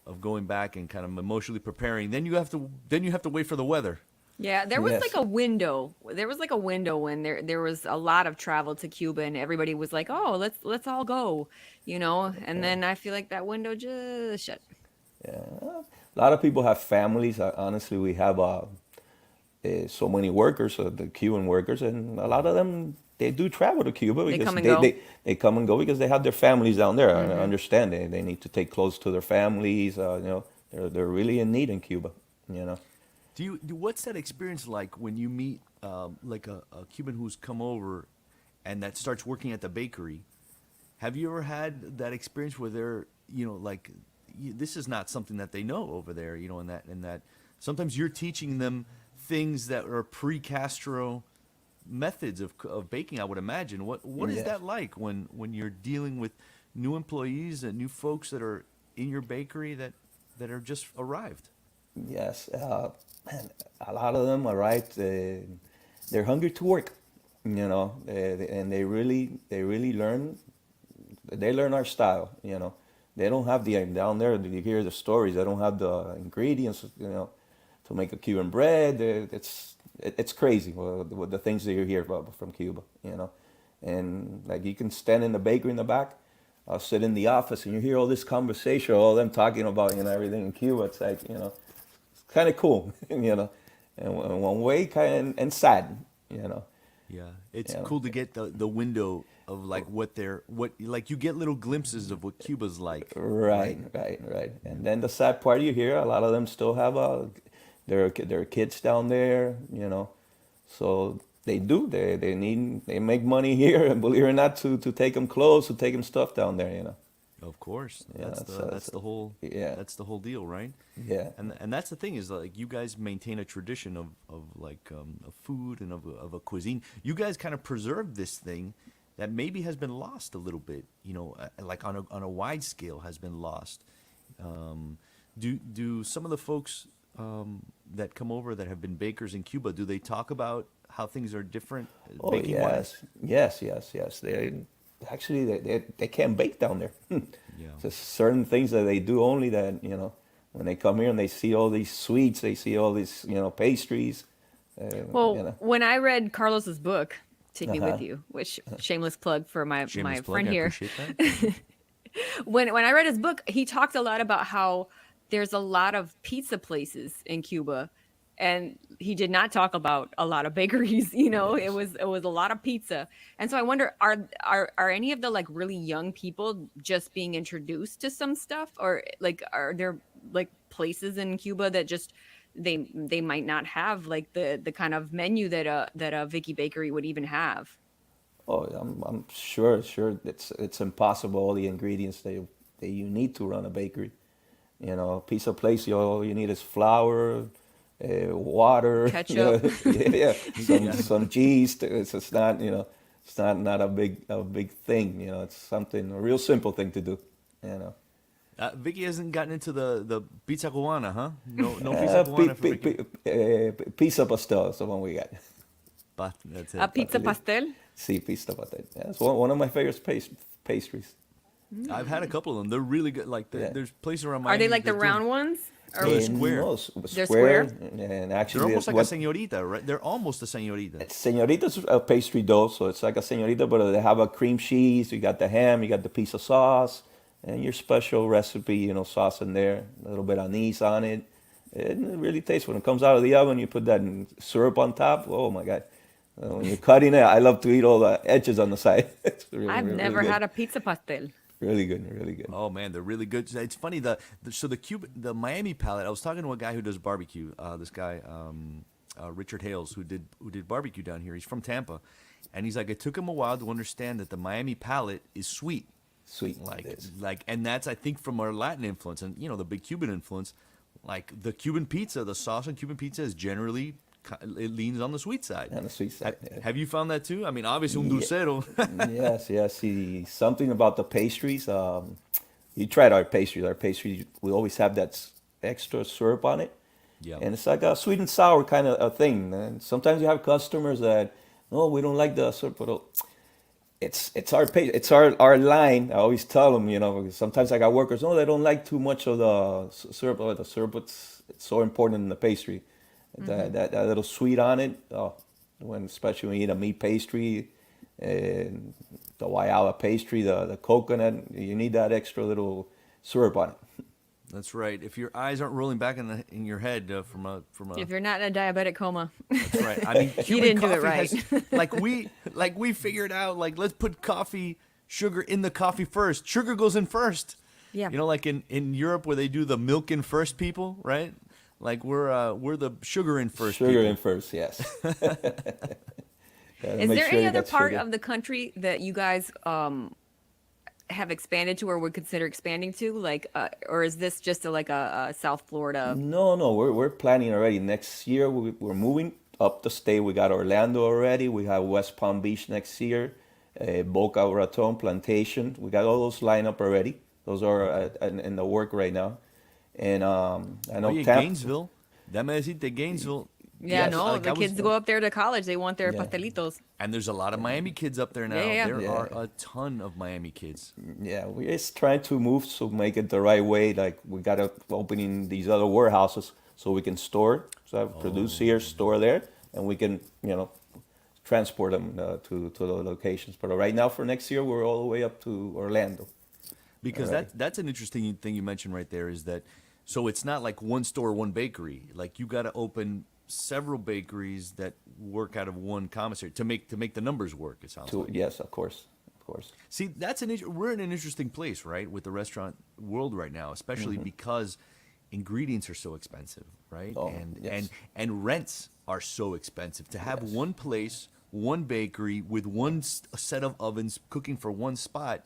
of going back and kind of emotionally preparing. Then you have to wait for the weather. Yeah, there was Yes. like a window. There was like a window when there was a lot of travel to Cuba and everybody was like, "Oh, let's all go," And then I feel like that window just shut. Yeah. A lot of people have families. Honestly, we have so many workers, the Cuban workers, and a lot of them they do travel to Cuba They because come and go. they come and go because they have their families down there. I Hmm. understand they need to take clothes to their families. They're really in need in Cuba. You know. What's that experience like when you meet like a Cuban who's come over and that starts working at the bakery? Have you ever had that experience where they're, like this is not something that they know over there, and that sometimes you're teaching them things that are pre-Castro methods of baking, I would imagine. What is Yes. that like when you're dealing with new employees and new folks that are in your bakery that are just arrived? Yes, man, a lot of them arrived. They're hungry to work, and they really learn. They learn our style. They don't have the down there. You hear the stories. They don't have the ingredients, to make a Cuban bread. It's crazy what the things that you hear about from Cuba. And like you can stand in the bakery in the back. I'll sit in the office and you hear all this conversation, all them talking about everything in Cuba. It's like kind of cool, and one way kind of, and sad. Yeah, it's Yeah. cool to get the window of like what like you get little glimpses of what Cuba's like, Right, right? right, right. And then the sad part you hear, a lot of them still have their kids down there. So they make money here, and believe it or not, to take them clothes, to take them stuff down there. Of course, Yeah, that's the whole yeah, deal, right? yeah. And that's the thing is like you guys maintain a tradition of like of food and of a cuisine. You guys kind of preserve this thing that maybe has been lost a little bit, like on a wide scale has been lost. Do some of the folks that come over that have been bakers in Cuba, do they talk about how things are different Oh baking wise? yes. They can't bake down there. Yeah. Just certain things that they do only that when they come here and they see all these sweets, they see all these pastries. Well, when I read Carlos's book, Take Me Uh-huh. With You, which shameless plug for my Shameless plug, friend I here. appreciate that. When I read his book, he talked a lot about how there's a lot of pizza places in Cuba, and he did not talk about a lot of bakeries. It Yes. was a lot of pizza, and so I wonder, are any of the like really young people just being introduced to some stuff, or like are there like places in Cuba that just they might not have like the kind of menu that a Vicky Bakery would even have. Oh, I'm sure it's impossible. All the ingredients that you need to run a bakery. A piece of place, all you need is flour, water, Ketchup. yeah, some Yeah. some cheese. It's not, it's not a big thing. It's something a real simple thing to do. You know. Vicky hasn't gotten into the pizza cubana, huh? No pizza cubana for Vicky. Pizza pastel is the one we got. But that's A it. pizza Pastelito. pastel. Sí, pizza pastel. Yeah, it's one of my favorite pastries. I've had a couple of them. They're really good. Like Yeah. there's places around Are they Miami like the that do 'em. round ones? Or No, they're square. No, They're square, square? and They're actually, almost like what a señorita, right? They're almost a señorita. señorita's a pastry dough, so it's like a señorita, but they have a cream cheese. You got the ham, you got the piece of sauce, and your special recipe, sauce in there, a little bit of anise on it. It really tastes when it comes out of the oven. You put that syrup on top. Oh my God! When you're cutting it, I love to eat all the edges on the side. It's really, I've really, never really had good. a pizza pastel. Really good, really good. Oh man, they're really good. It's funny the Miami palette. I was talking to a guy who does barbecue. This guy Richard Hales who did barbecue down here. He's from Tampa, and he's like, it took him a while to understand that the Miami palette is sweet. Sweet, Like it is. and that's I think from our Latin influence and the big Cuban influence. Like the Cuban pizza, the sauce on Cuban pizza is generally it leans on the sweet side. On the sweet side, yeah. Have you found that too? I mean, obviously un Yeah. dulcero. Yes. See, something about the pastries. You tried our pastries. Our pastries, we always have that extra syrup on it. Yeah. And it's like a sweet and sour kind of a thing. And sometimes you have customers that, no, we don't like the syrup. But it's our it's our line. I always tell them, you know, because sometimes I got workers, oh, they don't like too much of the syrup. Oh, the syrup, it's so important in the pastry. That little sweet on it. Oh, when especially when you eat a meat pastry, and the guayaba pastry, the coconut, you need that extra little syrup on it. That's right. If your eyes aren't rolling back in your head from a If you're not in a diabetic coma, that's right. I mean, you Cuban didn't do it coffee right. has like we figured out like let's put coffee sugar in the coffee first. Sugar goes in first. Yeah. You know, like in Europe where they do the milk in first people, right? Like we're the sugar in first Sugar people. in first, yes. Gotta Is make there sure any you other got part sugar. of the country that you guys have expanded to or would consider expanding to? Like, or is this just a South Florida? No, no, we're planning already. Next year we're moving up the state. We got Orlando already. We have West Palm Beach next year, Boca Raton, Plantation. We got all those lined up already. Those are in the work right now. And I know Oye, Tampa. Gainesville. Dame decirte, Gainesville. Yeah, Yes. no, Like, the I was- kids go up there to college. They want their Yeah. pastelitos. And there's a lot of Miami kids up there now. Yeah, yeah. There Yeah. are a ton of Miami kids. Yeah, we're just trying to move to make it the right way. Like we got to opening these other warehouses so we can store. So I produce here, store there, and we can, you know, transport them to the locations. But right now, for next year, we're all the way up to Orlando. Because Alright. that's an interesting thing you mentioned right there is that so it's not like one store, one bakery. Like you got to open several bakeries that work out of one commissary to make the numbers work. It sounds like. Yes, of course, of course. See, that's we're in an interesting place, right, with the restaurant world right now, especially because ingredients are so expensive, right? Oh, and yes. and rents are so expensive. To have one place, one bakery with one set of ovens cooking for one spot,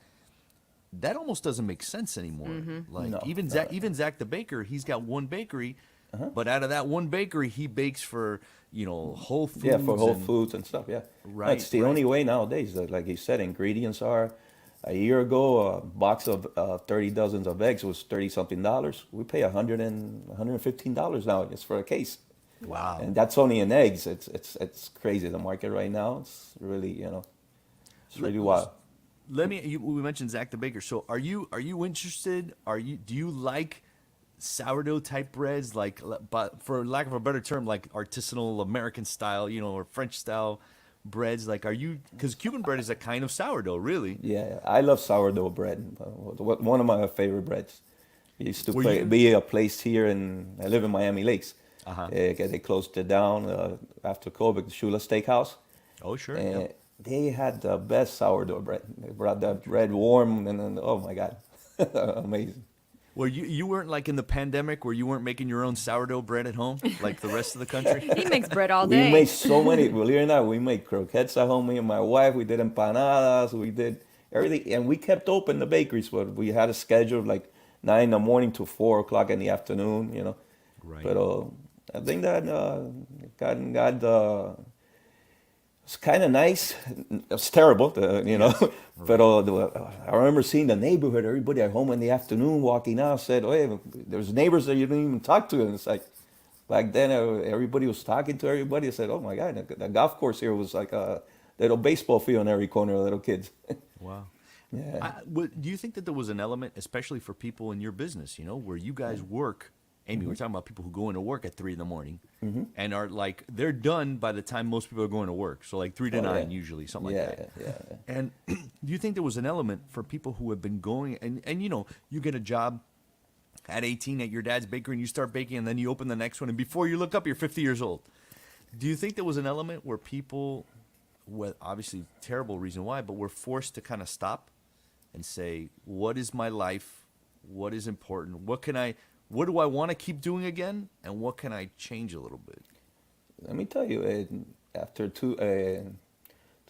that almost doesn't make sense anymore. Like No, even no. Zach the baker, he's got one bakery, but out of that one bakery, he bakes for Whole Foods. Yeah, for Whole and- Foods and stuff. Yeah, Right, That's the right. only way nowadays. Like you said, ingredients are. A year ago, a box of 30 dozens of eggs was $30-something. We pay $115 now just for a case. Wow. And that's only in eggs. It's crazy. The market right now, it's really, it's really wild. We mentioned Zach the baker. So are you interested? Do you like sourdough type breads, like, but for lack of a better term, like artisanal American style, or French style breads? Like, because Cuban bread is a kind of sourdough, really. Yeah, I love sourdough bread. One of my favorite breads. I used to be a place here I live in Miami Lakes. They closed it down after COVID, the Shula Steakhouse. Oh, sure. And Yep. they had the best sourdough bread. They brought that bread warm, and then, oh my God, amazing. Well, you weren't like in the pandemic where you weren't making your own sourdough bread at home like the rest of the country. He makes bread all We day. made so many, believe it or not, we made croquetas at home, me and my wife. We did empanadas, we did everything. And we kept open the bakeries, but we had a schedule of like 9 in the morning to 4 o'clock in the afternoon, Right. But I think that God it's kind of nice. It's terrible, But I remember seeing the neighborhood, everybody at home in the afternoon walking out, said, "Oh, hey, there's neighbors that you didn't even talk to." And it's like, back then, everybody was talking to everybody. I said, "Oh my God, the golf course here was like a little baseball field in every corner of little kids." Wow. Yeah. Do you think that there was an element, especially for people in your business, where you guys work? Amy, we're talking about people who go into work at 3 in and are like, they're done by the time most people are going to work. So like 3 to 9 yeah. usually, something Yeah, like that. yeah. And do you think there was an element for people who have been going and you get a job at 18 at your dad's bakery and you start baking and then you open the next one and before you look up, you're 50 years old. Do you think there was an element where people, with obviously terrible reason why, but were forced to kind of stop and say, what is my life? What is important? What do I want to keep doing again? And what can I change a little bit? Let me tell you, after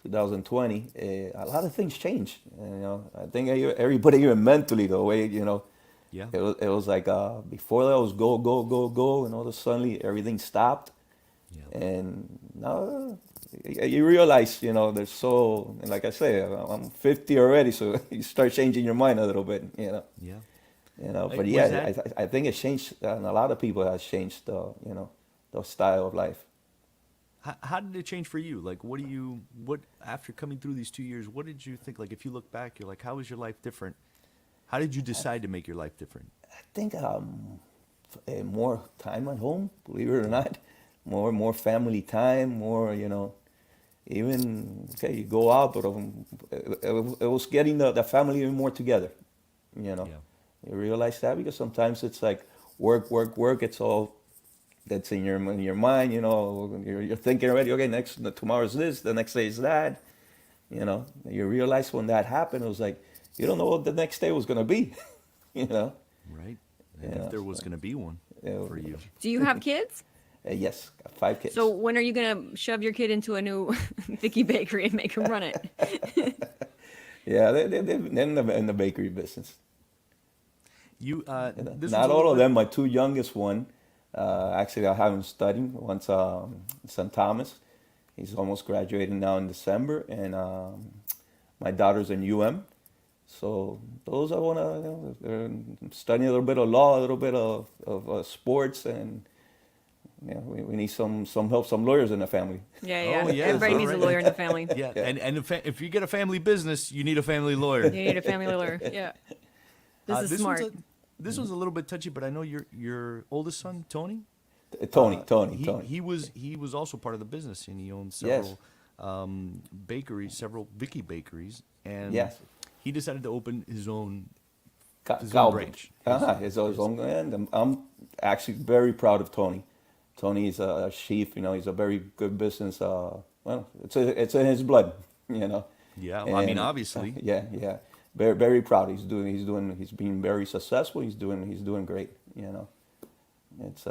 2020, a lot of things changed. I think everybody, even mentally, the way, Yeah. it was like before that was go, go, go, go, and all of a sudden everything stopped. Yeah. And now you realize, there's and like I say, I'm 50 already, so you start changing your mind a little bit, Yeah. But Was yeah, that- I think it changed, and a lot of people has changed the style of life. How did it change for you? Like, what after coming through these 2 years, what did you think? Like, if you look back, you're like, how was your life different? How did you decide to make your life different? I think more time at home, believe it or not, more family time, more even okay, you go out, but it was getting the family even more together. You know, Yeah. you realize that because sometimes it's like work, work, work. It's all that's in your mind. You're thinking already. Okay, tomorrow's this, the next day is that. You realize when that happened, it was like you don't know what the next day was gonna be. you know, Right. And if there was so going to be one yeah, for you. Do you have kids? yes, got 5 kids. So when are you gonna shove your kid into a new Vicky Bakery and make him run it? Yeah, they're in the bakery business. You this was Not a all little of bit. them. My two youngest one, actually, I have him studying. One's St. Thomas. He's almost graduating now in December, and my daughter's in UM. So those I wanna, they're studying a little bit of law, a little bit of sports, and we need some help, some lawyers in the family. Yeah, Oh, yeah. yeah. Everybody All needs a right. lawyer in the family. Yeah, Yeah. and if you get a family business, you need a family You lawyer. need a family lawyer. Yeah. This is This smart. this one's a little bit touchy, but I know your oldest son, Tony. Tony. He was also part of the business, and he owned Yes. several bakeries, several Vicky bakeries, and Yes. he decided to open his own his own Calvin. branch. His own, and I'm actually very proud of Tony. Tony is a chief. He's a very good business. Well, it's in his blood. Yeah, well, I mean, And obviously. yeah. Very very proud. He's being very successful. He's doing great. It's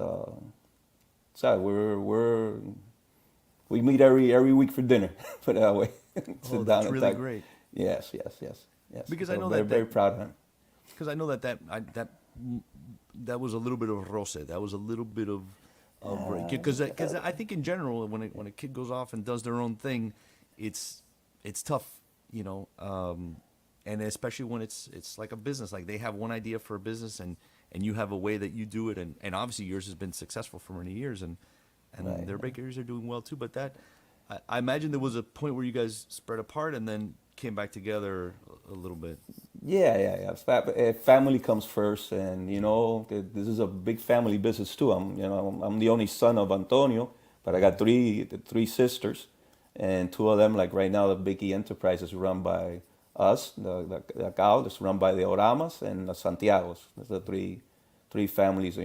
we meet every week for dinner. Put it that way. Sit Oh, down that's and really talk. great. Yes. Because So I know very that very proud of him. because I know that that was a little bit of roce. That was a little bit of because I think in general when a kid goes off and does their own thing, it's tough, and especially when it's like a business. Like they have one idea for a business and you have a way that you do it, and obviously yours has been successful for many years, and Right. their bakeries are doing well too. But I imagine there was a point where you guys spread apart and then came back together a little bit. Yeah. Family comes first, and this is a big family business too. I'm the only son of Antonio, but I got three sisters, and two of them, like right now, the Vicky Enterprise is run by us, the Cao, is run by the Oramas and the Santiagos. That's the three families.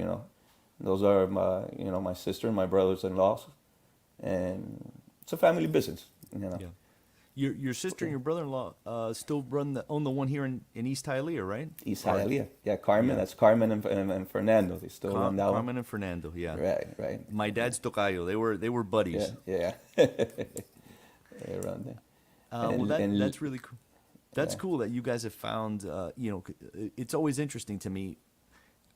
Those are my sister and my brothers-in-laws, and it's a family business. Yeah. Your sister and your brother-in-law still own the one here in East Hialeah, right? East Or- Hialeah, yeah, Carmen. Yeah. That's Carmen and Fernando. They still run that one. Carmen and Fernando, yeah. Right. My dad's tocayo. They were buddies. Yeah. They run there. Well, And- that's really cool. That's Yeah. cool that you guys have found. It's always interesting to me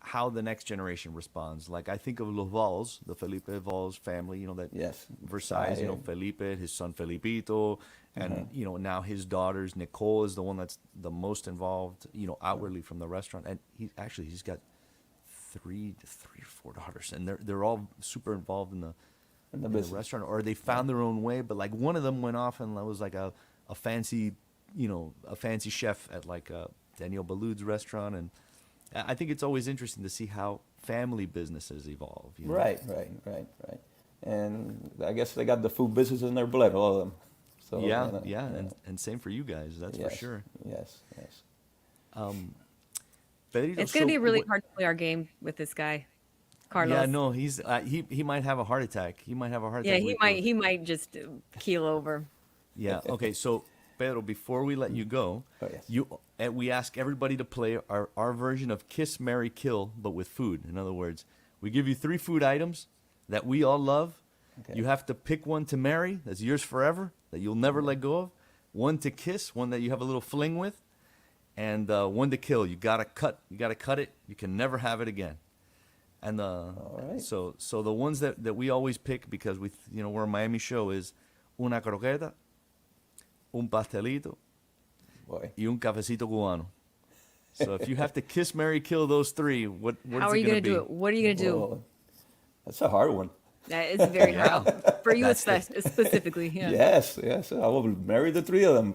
how the next generation responds. Like I think of Los Valls, the Felipe Valls family. That Yes. Versailles. Versailles. Felipe, his son Felipito, and now his daughters. Nicole is the one that's the most involved. Outwardly from the restaurant, and he's got three or four daughters, and they're all super involved in the business. restaurant, or they found their own way. But like one of them went off and was like a fancy, a fancy chef at like Daniel Balud's restaurant, and I think it's always interesting to see how family businesses evolve. Right. And I guess they got the food business in their blood, all of them. So Yeah, and same for you guys. That's for yes, sure. Yes. Pedrito, It's gonna be so really what- hard to play our game with this guy, Carlos. Yeah, no, he's he might have a heart attack. He might have a heart Yeah, attack. he might just keel over. Yeah. Okay. So, Pedro, before we let you go, Oh, yes. we ask everybody to play our version of Kiss, Marry, Kill, but with food. In other words, we give you 3 food items that we all love. Okay. You have to pick one to marry, that's yours forever, that you'll never let go of. One to kiss, one that you have a little fling with, and one to kill. You gotta cut it. You can never have it again. And All right. so the ones that we always pick because we're a Miami show is una croqueta, un pastelito, Boy. y un cafecito cubano. So if you have to kiss, marry, kill those 3, what How is are it you gonna gonna be? do it? What are you gonna do? Well, that's a hard one. That is very Yeah. hot. For you That's the- specifically, yeah. Yes, yes. I will marry the three of them.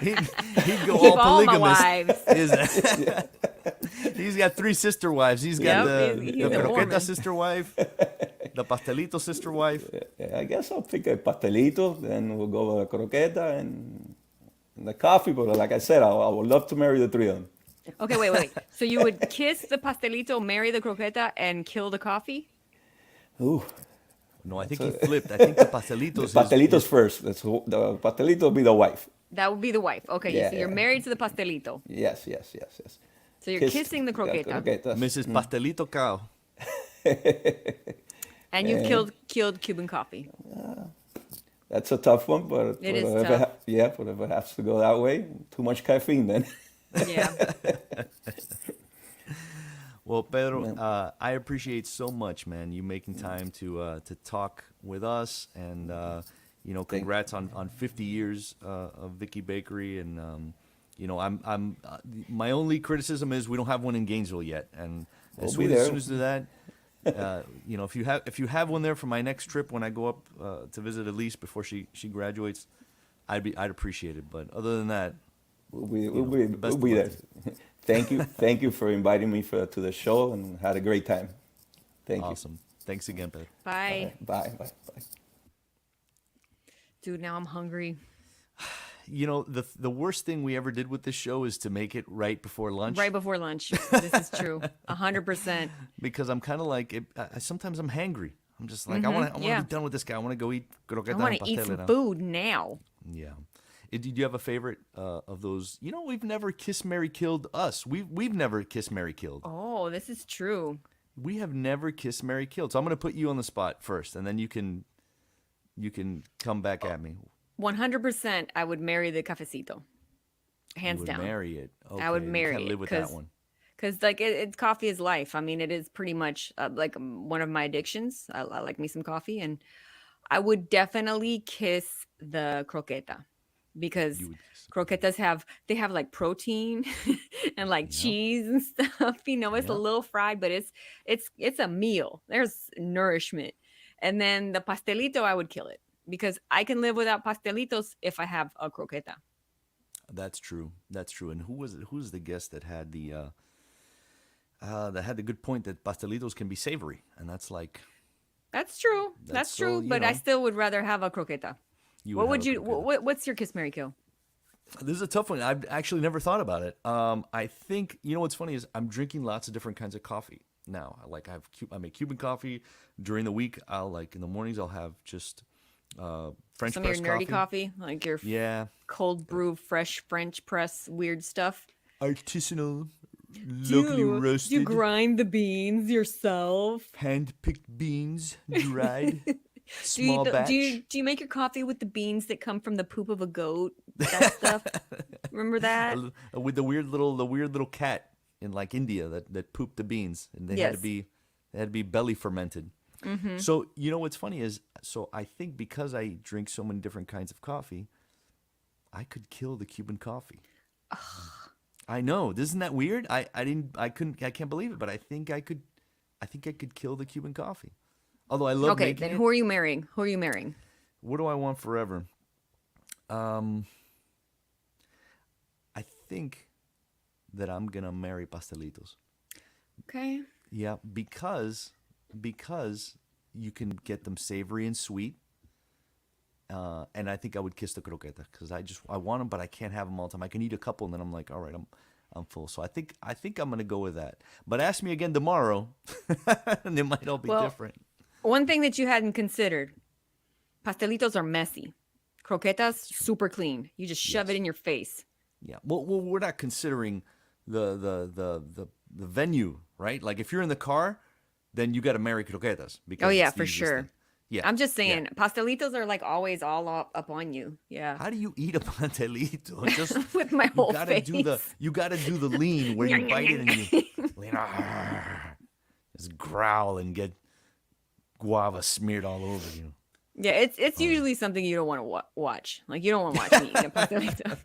He'd go Keep all all my polygamous. wives. He's got 3 sister wives. He's got Yep, the, he's the a croqueta Mormon. sister wife, the pastelito sister wife. Yeah, I guess I'll pick a pastelito, then we'll go with a croqueta and the coffee. But like I said, I would love to marry the three of them. Okay, wait. So you would kiss the pastelito, marry the croqueta, and kill the coffee? Ooh, No, I think he flipped. I think the pastelitos. pastelitos first. The pastelito will be the wife. That would be the wife. Okay, Yeah, so you're yeah. married to the pastelito. Yes. So you're Kiss kissing the croqueta. croquetas. Mrs. Pastelito Cao. And you've killed Cuban coffee. That's a tough one, but It is if tough. but if it has to go that way, too much caffeine then. Yeah. Well, Pedro, I appreciate so much, man, you making time to talk with us, and congrats on 50 years of Vicky Bakery, and I'm my only criticism is we don't have one in Gainesville yet, and as We'll soon be as, there. soon as do that, if you have one there for my next trip when I go up to visit Elise before she graduates, I'd appreciate it. But other than that, We'll best be of there. luck. Thank you for inviting me to the show, and had a great time. Thank awesome. Thanks again, Pedro. Bye. you. Bye. Dude, now I'm hungry. The worst thing we ever did with this show is to make it right before lunch. Right before lunch. This is true. 100%. Because I'm kind of like sometimes I'm hangry. I'm just like I want to yeah. be done with this guy. I want to go eat croquetas I want and to eat pastel some now. food now. Yeah. Did you have a favorite of those? We've never kissed, marry, killed us. We've never kissed, marry, killed. Oh, this is true. We have never kissed, marry, killed. So I'm gonna put you on the spot first, and then you can come back at me. 100% I would marry the cafecito. Hands You would down. marry it. Okay, I would you marry can't it live with that one. Because like it's coffee is life. I mean, it is pretty much like one of my addictions. I like me some coffee, and I would definitely kiss the croqueta because You would kiss the croquetas have like protein and like cheese and stuff. It's a Yep. little fried, but it's a meal. There's nourishment. And then the pastelito, I would kill it because I can live without pastelitos if I have a croqueta. That's true. That's true. And who was it? Who's the guest that had the good point that pastelitos can be savory, and that's like That's true. That's That's so, true. you But I know. still would rather have a croqueta. you. What have would a you? croqueta. What's your kiss, marry, kill? This is a tough one. I've actually never thought about it. I think what's funny is I'm drinking lots of different kinds of coffee now. I make Cuban coffee during the week. In the mornings I'll have just French Some of press your nerdy coffee, like your Yeah, cold brew, fresh French press, weird stuff. artisanal, Do locally you roasted, grind the beans yourself? hand-picked beans, dried, Do small you, batch. do you make your coffee with the beans that come from the poop of a goat? That stuff. Remember that? With the weird little cat in like India that pooped the beans, and they had to Yes. be belly fermented. Mm-hmm. So what's funny is, I think because I drink so many different kinds of coffee, I could kill the Cuban coffee. I know, isn't that weird? I can't believe it, but I think I could kill the Cuban coffee. Although I love Okay, making then it. who are you marrying? Who are you marrying? What do I want forever? I think that I'm gonna marry pastelitos. Okay. Yeah, because you can get them savory and sweet. And I think I would kiss the croqueta because I want them, but I can't have them all the time. I can eat a couple, and then I'm like, all right, I'm full. So I think I'm gonna go with that. But ask me again tomorrow, and it might all be different. One thing that you hadn't considered: pastelitos are messy. Croquetas super clean. You just shove it in your face. Yeah. Well, we're not considering the venue, right? Like if you're in the car, then you got to marry croquetas. Because Oh yeah, it's the for easiest sure. thing. Yeah. I'm just yeah. saying, pastelitos are like always all up on you. Yeah. How do you eat a pastelito? Just With my whole you gotta do the lean where you bite it and you lean, just growl and get guava smeared all over you. Yeah, it's usually something you don't want to watch. Like you don't want to watch me eat a pastelito.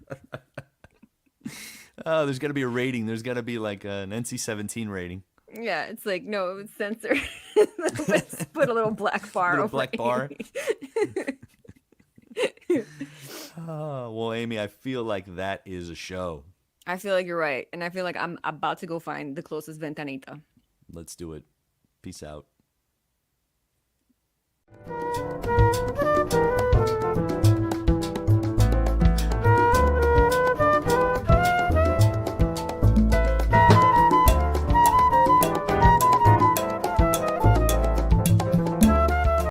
Oh, there's got to be a rating. There's got to be like an NC-17 rating. Yeah, it's like no, it's censored. Let's put a little black bar Little over black bar. it. Oh, well, Amy, I feel like that is a show. I feel like you're right. And I feel like I'm about to go find the closest Ventanita. Let's do it. Peace out.